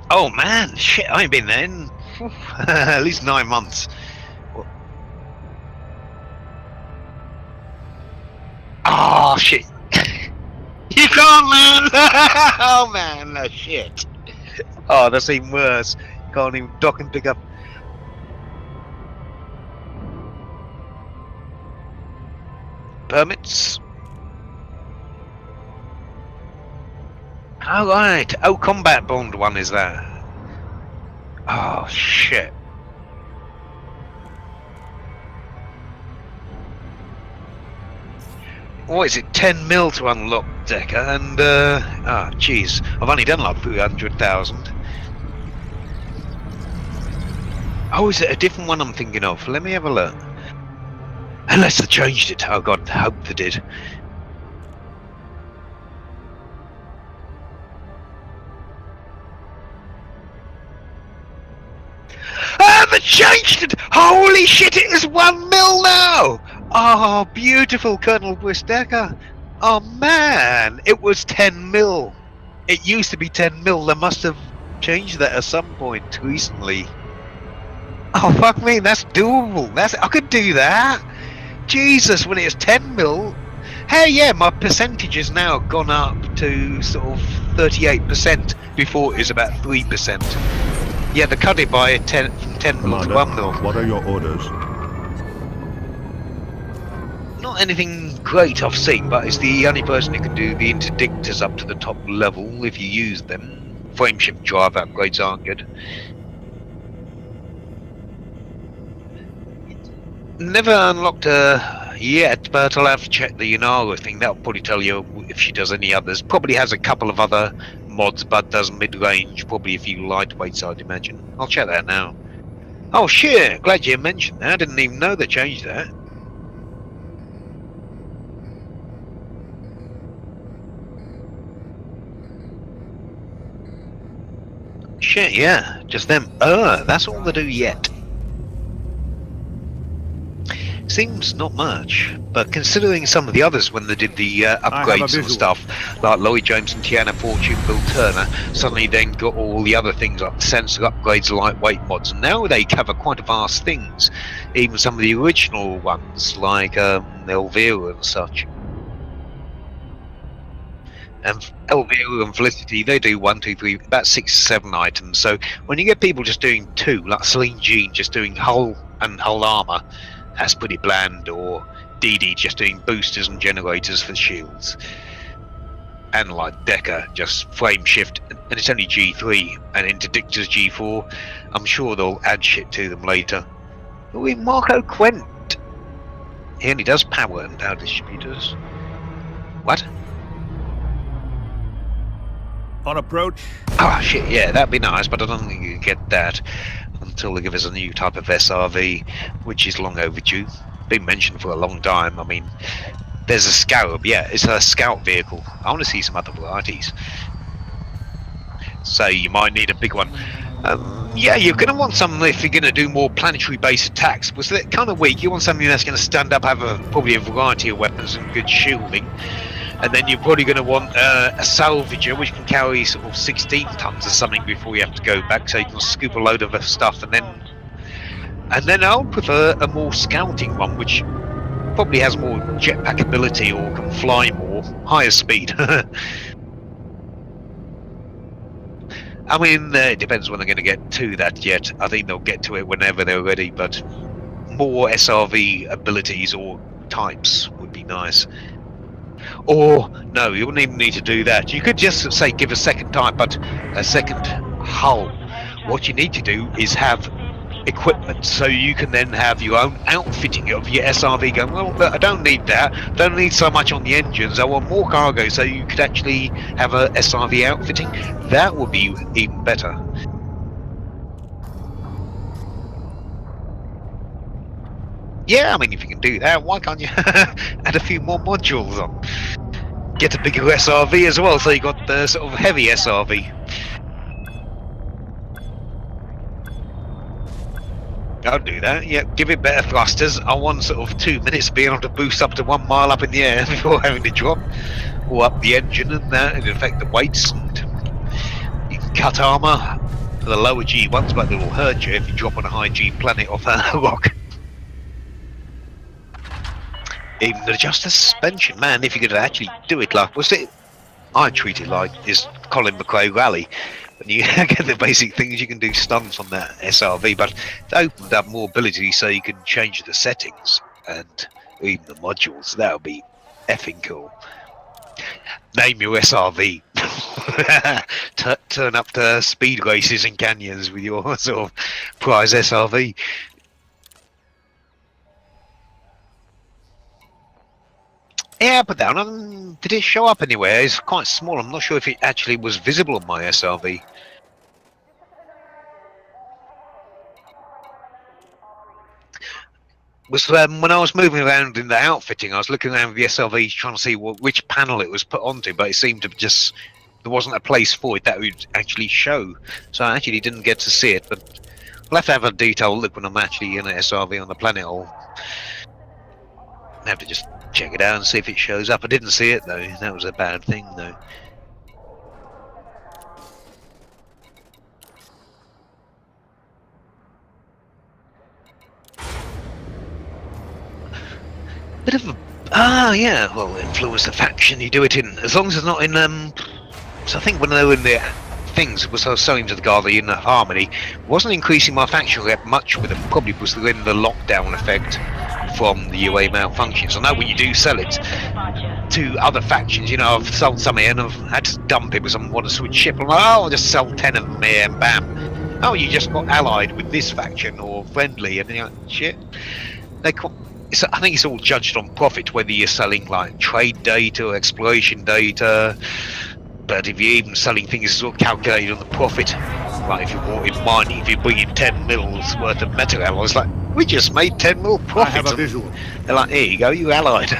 Oh man, shit, I ain't been there in at least 9 months. Oh shit. You can't land! Oh man, shit. Oh, that's even worse. You can't even dock and pick up. Permits? Oh right. Oh, combat bond one is that. Oh shit. What is it? 10 mil to unlock Decker, and jeez, I've only done like 300,000. Oh, is it a different one I'm thinking of? Let me have a look. Unless they changed it. Oh god, I hope they did. They changed it! Holy shit, it is 1 mil now! Oh, beautiful, Colonel Decker. Oh man, it was 10 mil. It used to be 10 mil. They must have changed that at some point recently. Oh fuck me, that's doable. I could do that. Jesus, when it was 10 mil. Hey, yeah, my percentage has now gone up to sort of 38%. Before it was about 3%. Yeah, they cut it by 10 mil to 1 mil. What are your orders? Not anything great I've seen, but it's the only person who can do the interdictors up to the top level if you use them. Frameshift drive upgrades aren't good. Never unlocked her yet, but I'll have to check the Inara thing. That'll probably tell you if she does any others. Probably has a couple of other mods, but does mid-range. Probably a few lightweights, I'd imagine. I'll check that now. Oh shit, glad you mentioned that. I didn't even know they changed that. Shit, yeah, just them. That's all they do yet. Seems not much, but considering some of the others when they did the upgrades and stuff, like Lloyd Jones and Tiana Fortune, Bill Turner, suddenly then got all the other things like sensor upgrades, lightweight mods, and now they cover quite vast things. Even some of the original ones, like Elvira and such. And Elvira and Felicity, they do 1, 2, 3, about 6, 7 items. So when you get people just doing 2, like Celine Jean just doing hull and hull armor, that's pretty bland, or DD just doing boosters and generators for shields. And like Decker, just frame shift, and it's only G3, and interdictors G4. I'm sure they'll add shit to them later. Oh, Marco Quent! He only does power and power distributors. What? On approach. Oh shit, yeah, that'd be nice, but I don't think you can get that until they give us a new type of SRV, which is long overdue. been mentioned for a long time. I mean, there's a Scarab, yeah, it's a scout vehicle. I want to see some other varieties. So you might need a big one. Yeah, you're going to want something if you're going to do more planetary-based attacks. Was that kind of weak? You want something that's going to stand up, have probably a variety of weapons and good shielding. And then you're probably going to want a salvager, which can carry sort of 16 tons or something before you have to go back, so you can scoop a load of stuff. And then I would prefer a more scouting one, which probably has more jetpack ability or can fly more, higher speed. I mean, it depends when they're going to get to that yet. I think they'll get to it whenever they're ready, but more SRV abilities or types would be nice. Or, no, you wouldn't even need to do that. You could just, say, give a second type, but a second hull. What you need to do is have equipment, so you can then have your own outfitting of your SRV going, well, look, I don't need that, don't need so much on the engines, I want more cargo, so you could actually have a SRV outfitting. That would be even better. Yeah, I mean, if you can do that, why can't you add a few more modules on? Get a bigger SRV as well, so you got the sort of heavy SRV. I'll do that, yeah, give it better thrusters. I want sort of 2 minutes being able to boost up to 1 mile up in the air before having to drop, or up the engine, and that, and affect the weights, and you can cut armour for the lower G ones, but they will hurt you if you drop on a high G planet off a rock. Even adjust the suspension, man, if you could actually do it like, was it, I treat it like is Colin McRae Rally. When you get the basic things, you can do stunts on that SRV, but it opened up more ability so you can change the settings and even the modules. That would be effing cool. Name your SRV. Turn up to speed races in canyons with your sort of prize SRV. Yeah, put that on. Did it show up anywhere? It's quite small. I'm not sure if it actually was visible on my SRV. Was when I was moving around in the outfitting, I was looking around with the SRVs trying to see which panel it was put onto, but it seemed to just, there wasn't a place for it that would actually show. So I actually didn't get to see it, but I'll have to have a detailed look when I'm actually in an SRV on the planet. I'll have to just check it out and see if it shows up. I didn't see it though. That was a bad thing though. Bit of a yeah, well, influence the faction you do it in, as long as it's not in so I think when they were in the things, was I was selling to the guy in the Harmony, wasn't increasing my faction rep much with them, probably was in the lockdown effect from the UA malfunctions. I know when you do sell it to other factions, you know, I've sold some here and I've had to dump it with someone want to switch ship. I'm like, oh, I'll just sell 10 of them here and bam. Oh, you just got allied with this faction or friendly, and you're like, shit. I think it's all judged on profit, whether you're selling like trade data or exploration data. But if you're even selling things sort of calculated on the profit, like if you bought in mining, if you bring in 10 mils worth of metal alloys, like, we just made 10 mil profit. I have a visual. They're like, here you go, you allied.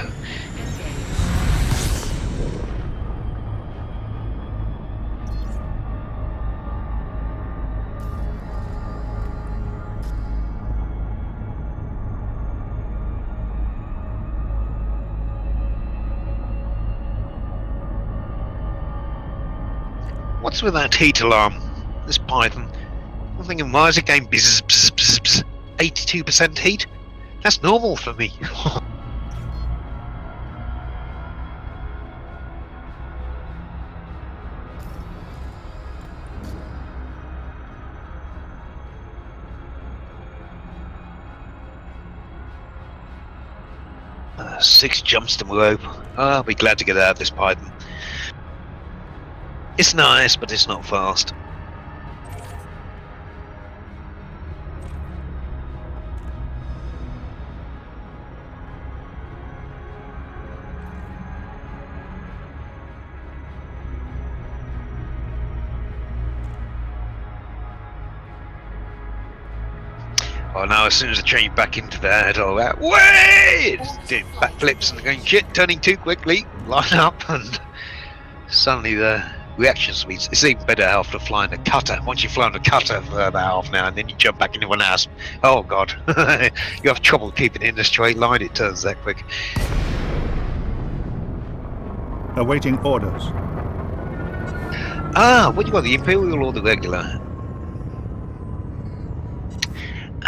What's with that heat alarm? This Python. I'm thinking, why is it going bzz, bzz, bzz, bzz, 82% heat? That's normal for me. 6 jumps to rope. Oh, I'll be glad to get out of this Python. It's nice, but it's not fast. Oh no, as soon as I change back into that, all that, wait! Doing backflips and going, shit, turning too quickly, line up, and suddenly the reaction speeds. It's even better after flying a cutter. Once you've flown a cutter for about half an hour and then you jump back into an asp, oh god, you have trouble keeping it in a straight line, it turns that quick. Awaiting orders. Ah, what do you want, the Imperial or the regular?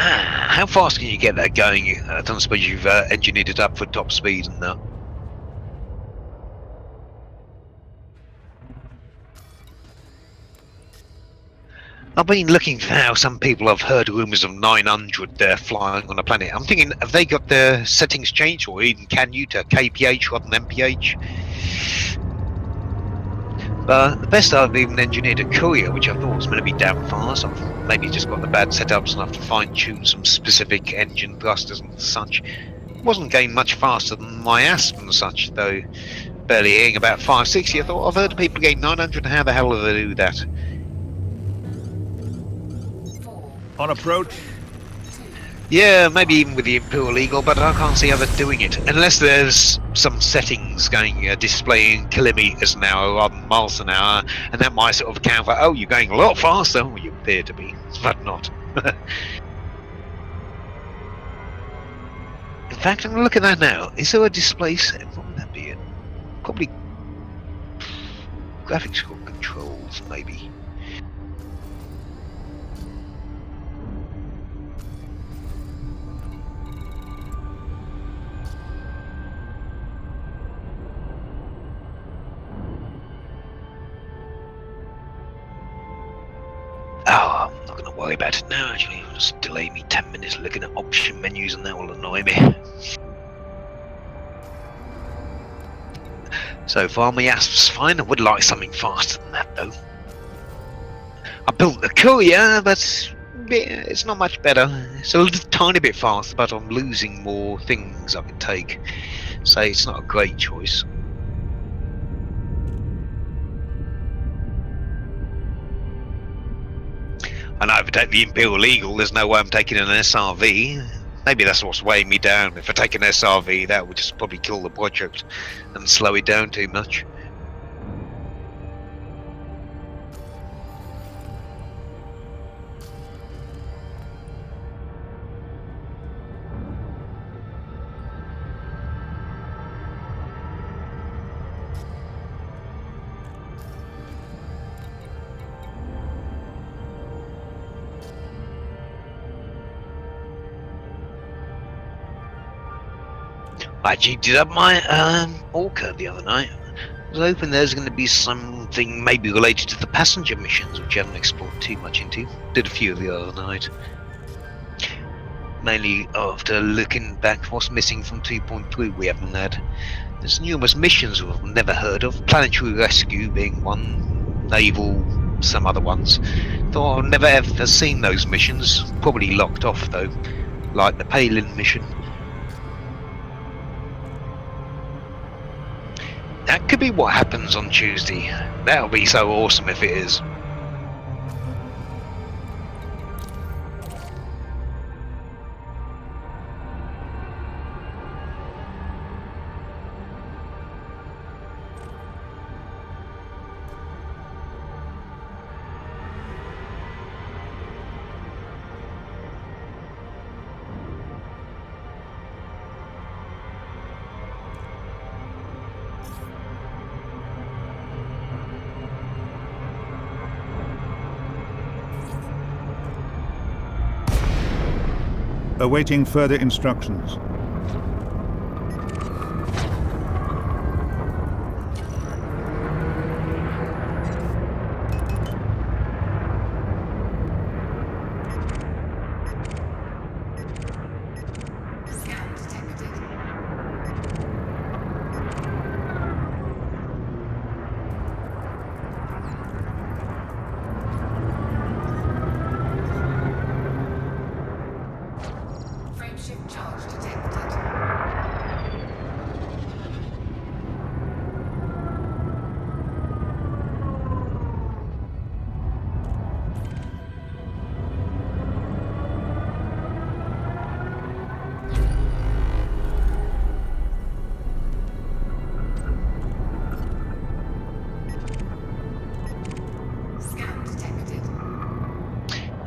How fast can you get that going? I don't suppose you've engineered it up for top speed and that. I've been looking for how some people have heard rumours of 900 there flying on a planet. I'm thinking, have they got their settings changed, or even can you to KPH rather than MPH? But the best I've even engineered a courier, which I thought was going to be damn fast. I've maybe just got the bad setups and have to fine tune some specific engine thrusters and such. It wasn't going much faster than my Asp and such, though. Barely hitting about 560. I thought, I've heard people getting 900. How the hell do they do that? On approach. Yeah, maybe even with the Imperial Eagle, but I can't see how they're doing it. Unless there's some settings going, displaying kilometres an hour rather than miles an hour, and that might sort of account for, oh, you're going a lot faster. Well, you appear to be, but not. In fact, I'm looking at that now. Is there a display set? What would that be? Probably graphics controls, maybe. Oh, I'm not going to worry about it now, actually. It'll just delay me 10 minutes looking at option menus and that will annoy me. So far, my Asp's fine. I would like something faster than that, though. I built the courier, but it's not much better. It's a little tiny bit faster, but I'm losing more things I can take. So it's not a great choice. I know if I take the Imperial Eagle, there's no way I'm taking an SRV. Maybe that's what's weighing me down. If I take an SRV, that would just probably kill the project and slow it down too much. I actually did up my Orca the other night. I was hoping there's going to be something maybe related to the passenger missions, which I haven't explored too much into. Did a few the other night. Mainly after looking back what's missing from 2.3 we haven't had. There's numerous missions we've never heard of, planetary rescue being one, naval, some other ones. Thought I've never ever seen those missions, probably locked off though, like the Palin mission. That could be what happens on Tuesday. That'll be so awesome if it is. Awaiting further instructions. Scan detected. Frameshift charge detected.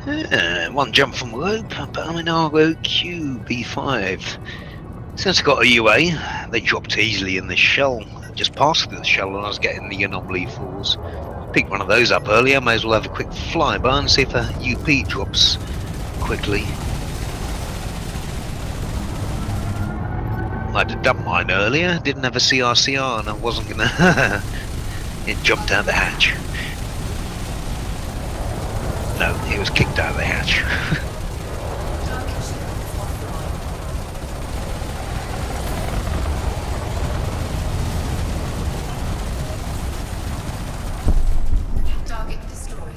One jump from rope, Barnacle QB5. Since I got a UA, they dropped easily in the shell. Just passed through the shell when I was getting the anomaly falls. Picked one of those up earlier, may as well have a quick flyby and see if a UP drops quickly. I had a dump mine earlier, didn't have a CRCR and I wasn't gonna... It jumped out the hatch. No, it was kicked out of the hatch. Target destroyed.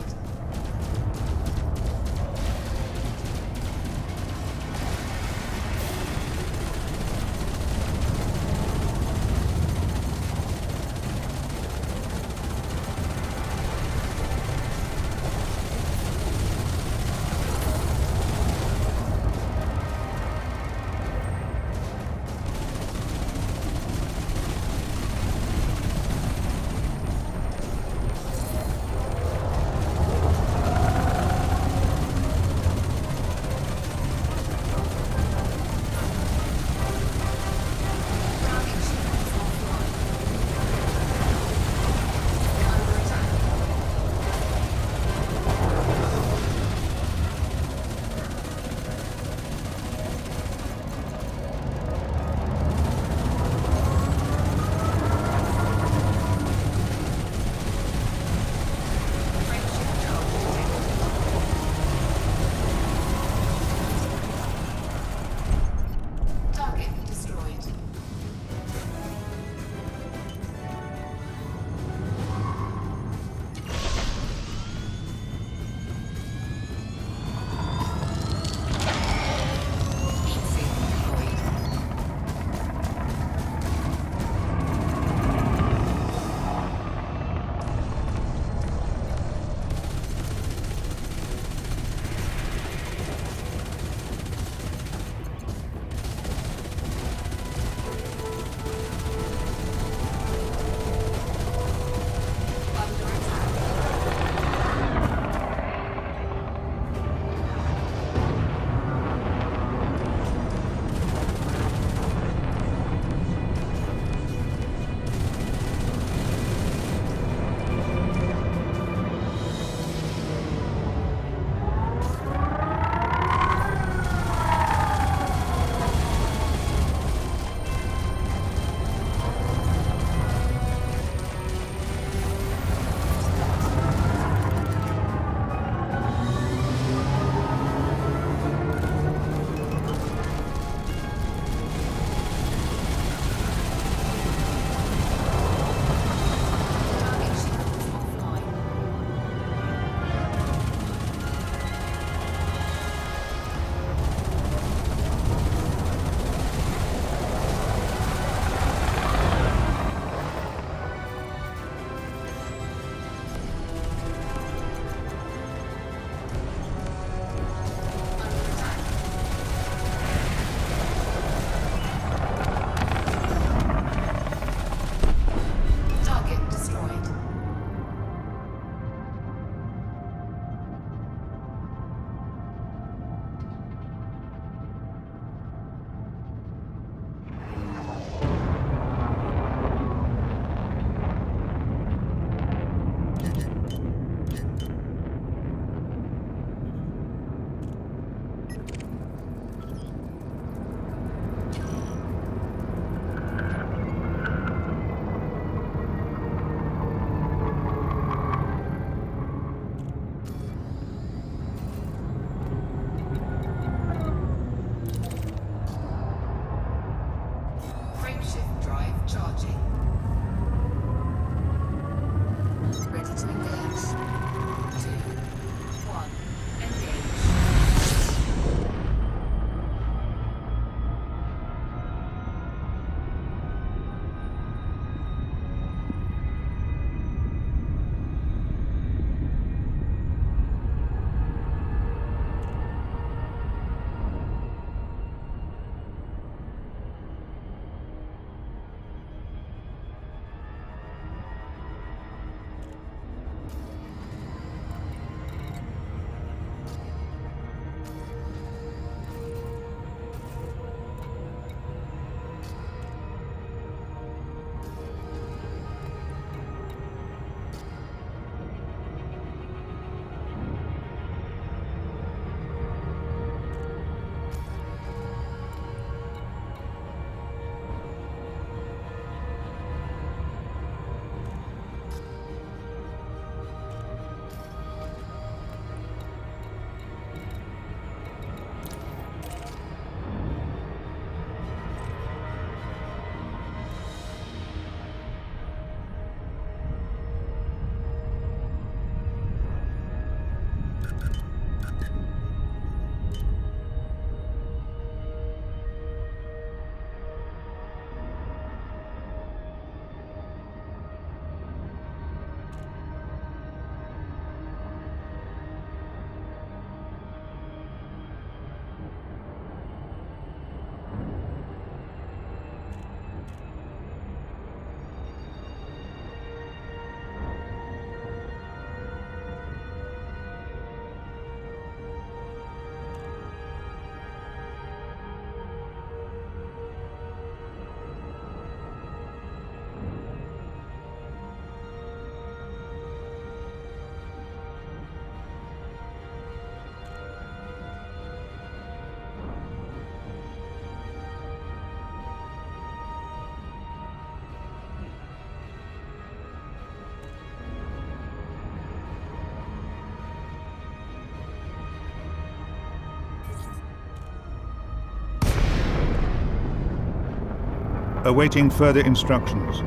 Awaiting further instructions.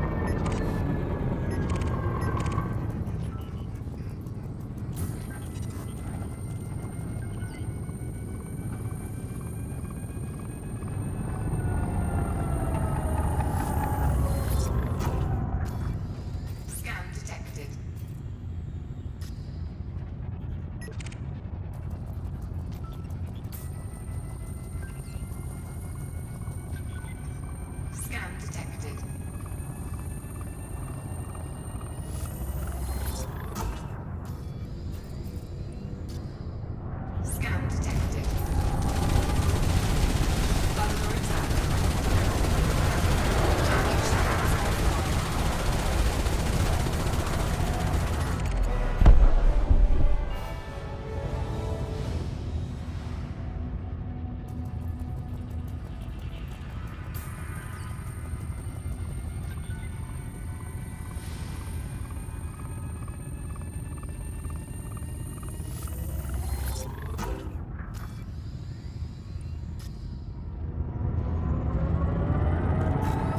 Scan detected. Scan detected. Scan detected. Under attack. Damage sensors offline.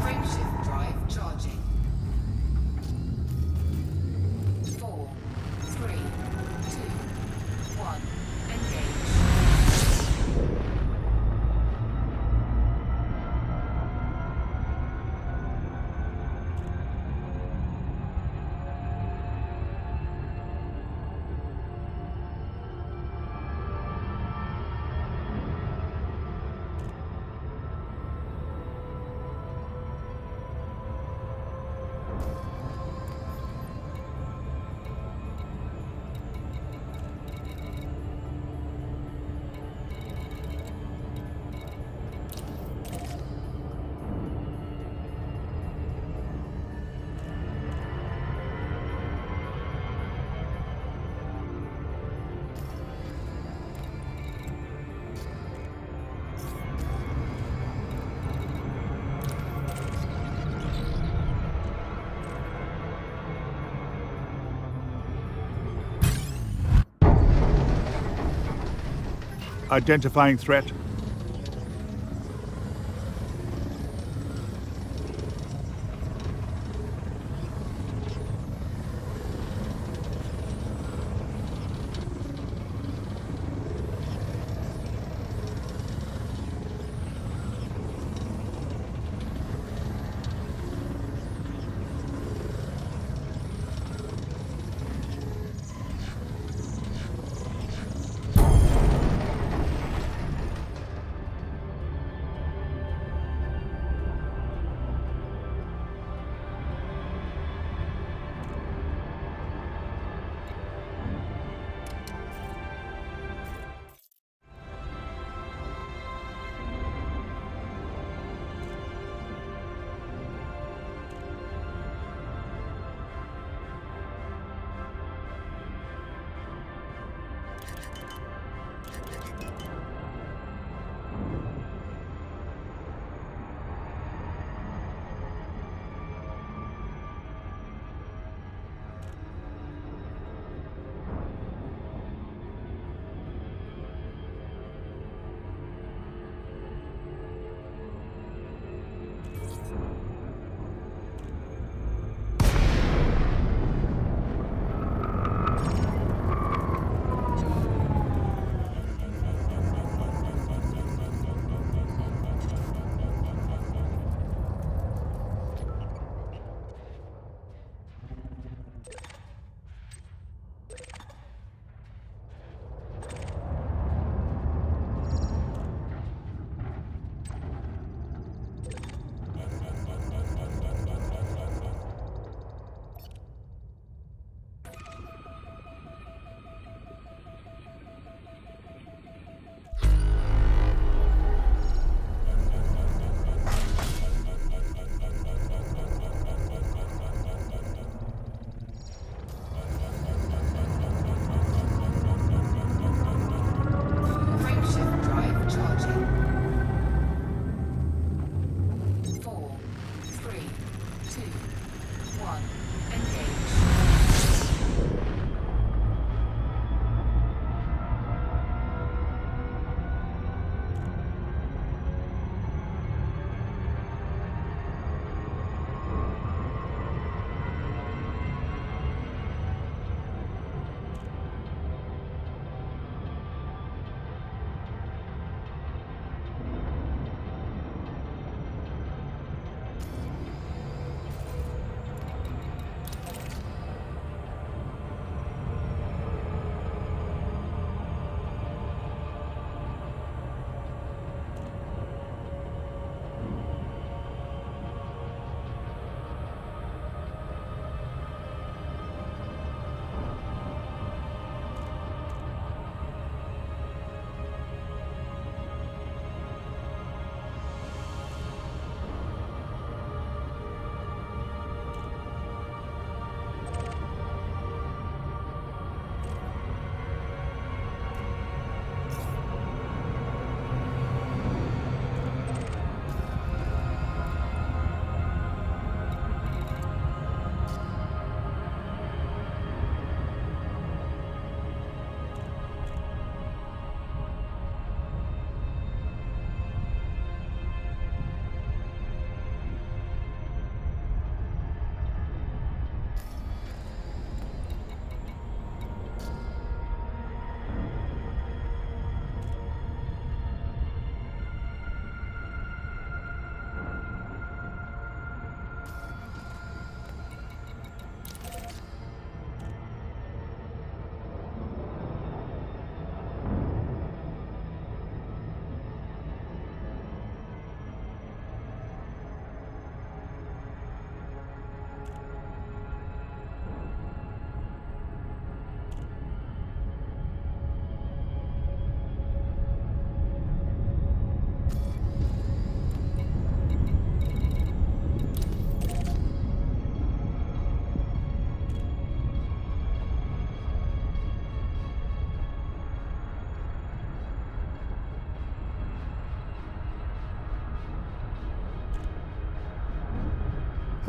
Frameshift drive charging. 4, 3, 2, 1. Engage. Identifying threat.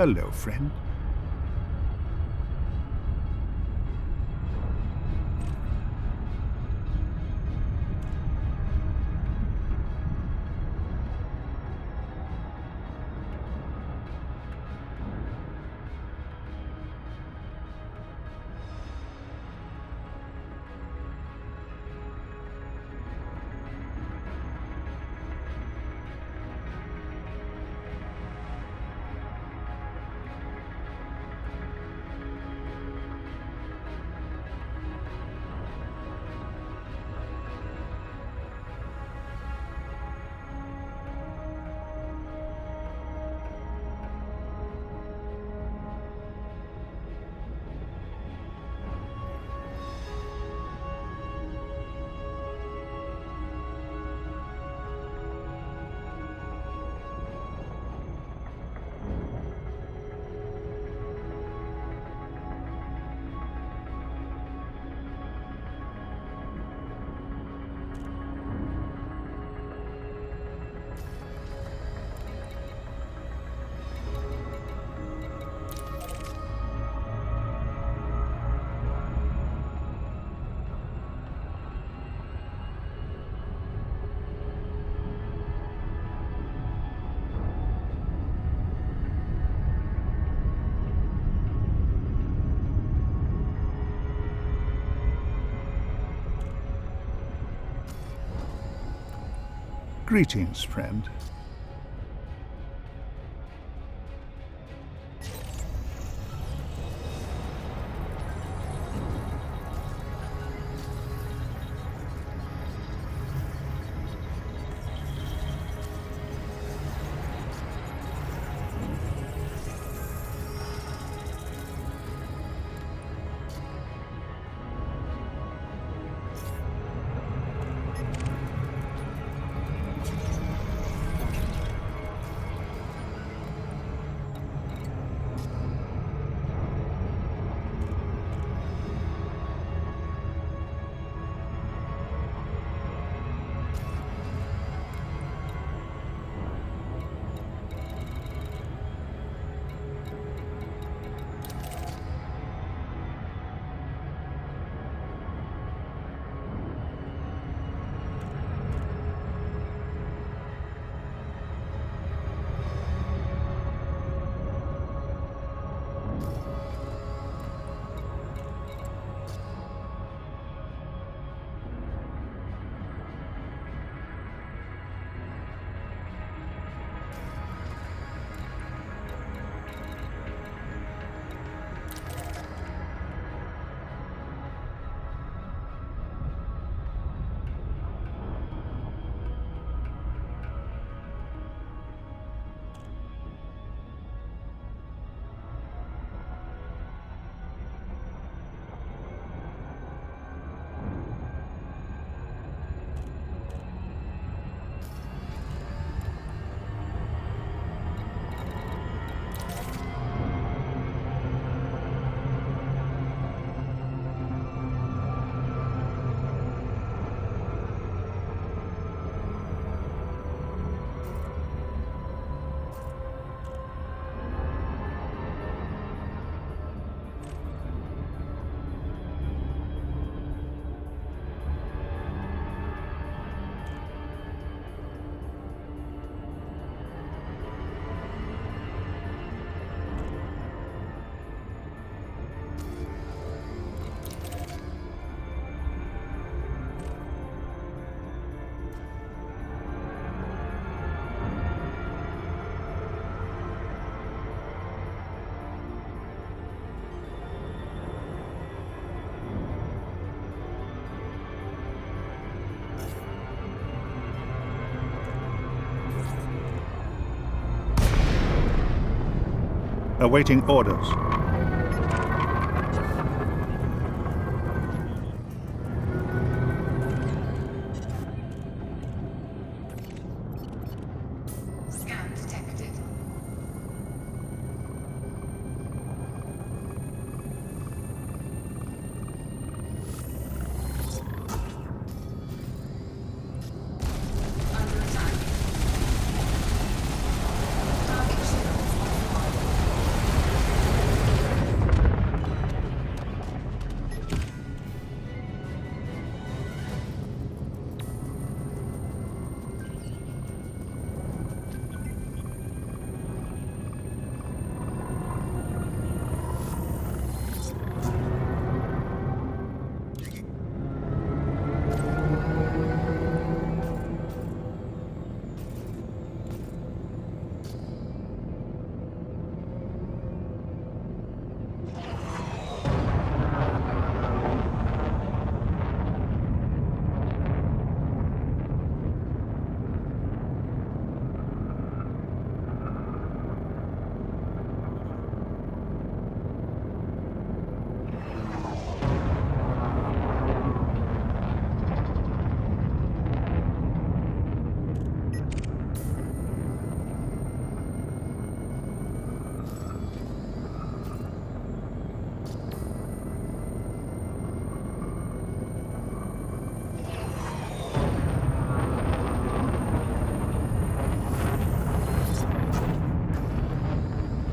Hello, friend. Greetings, friend. Awaiting orders. Scan detected. Under attack. Target shields offline.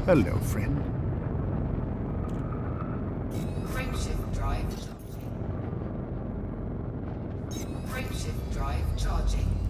Hello, friend. Frameshift drive charging. Frameshift drive charging.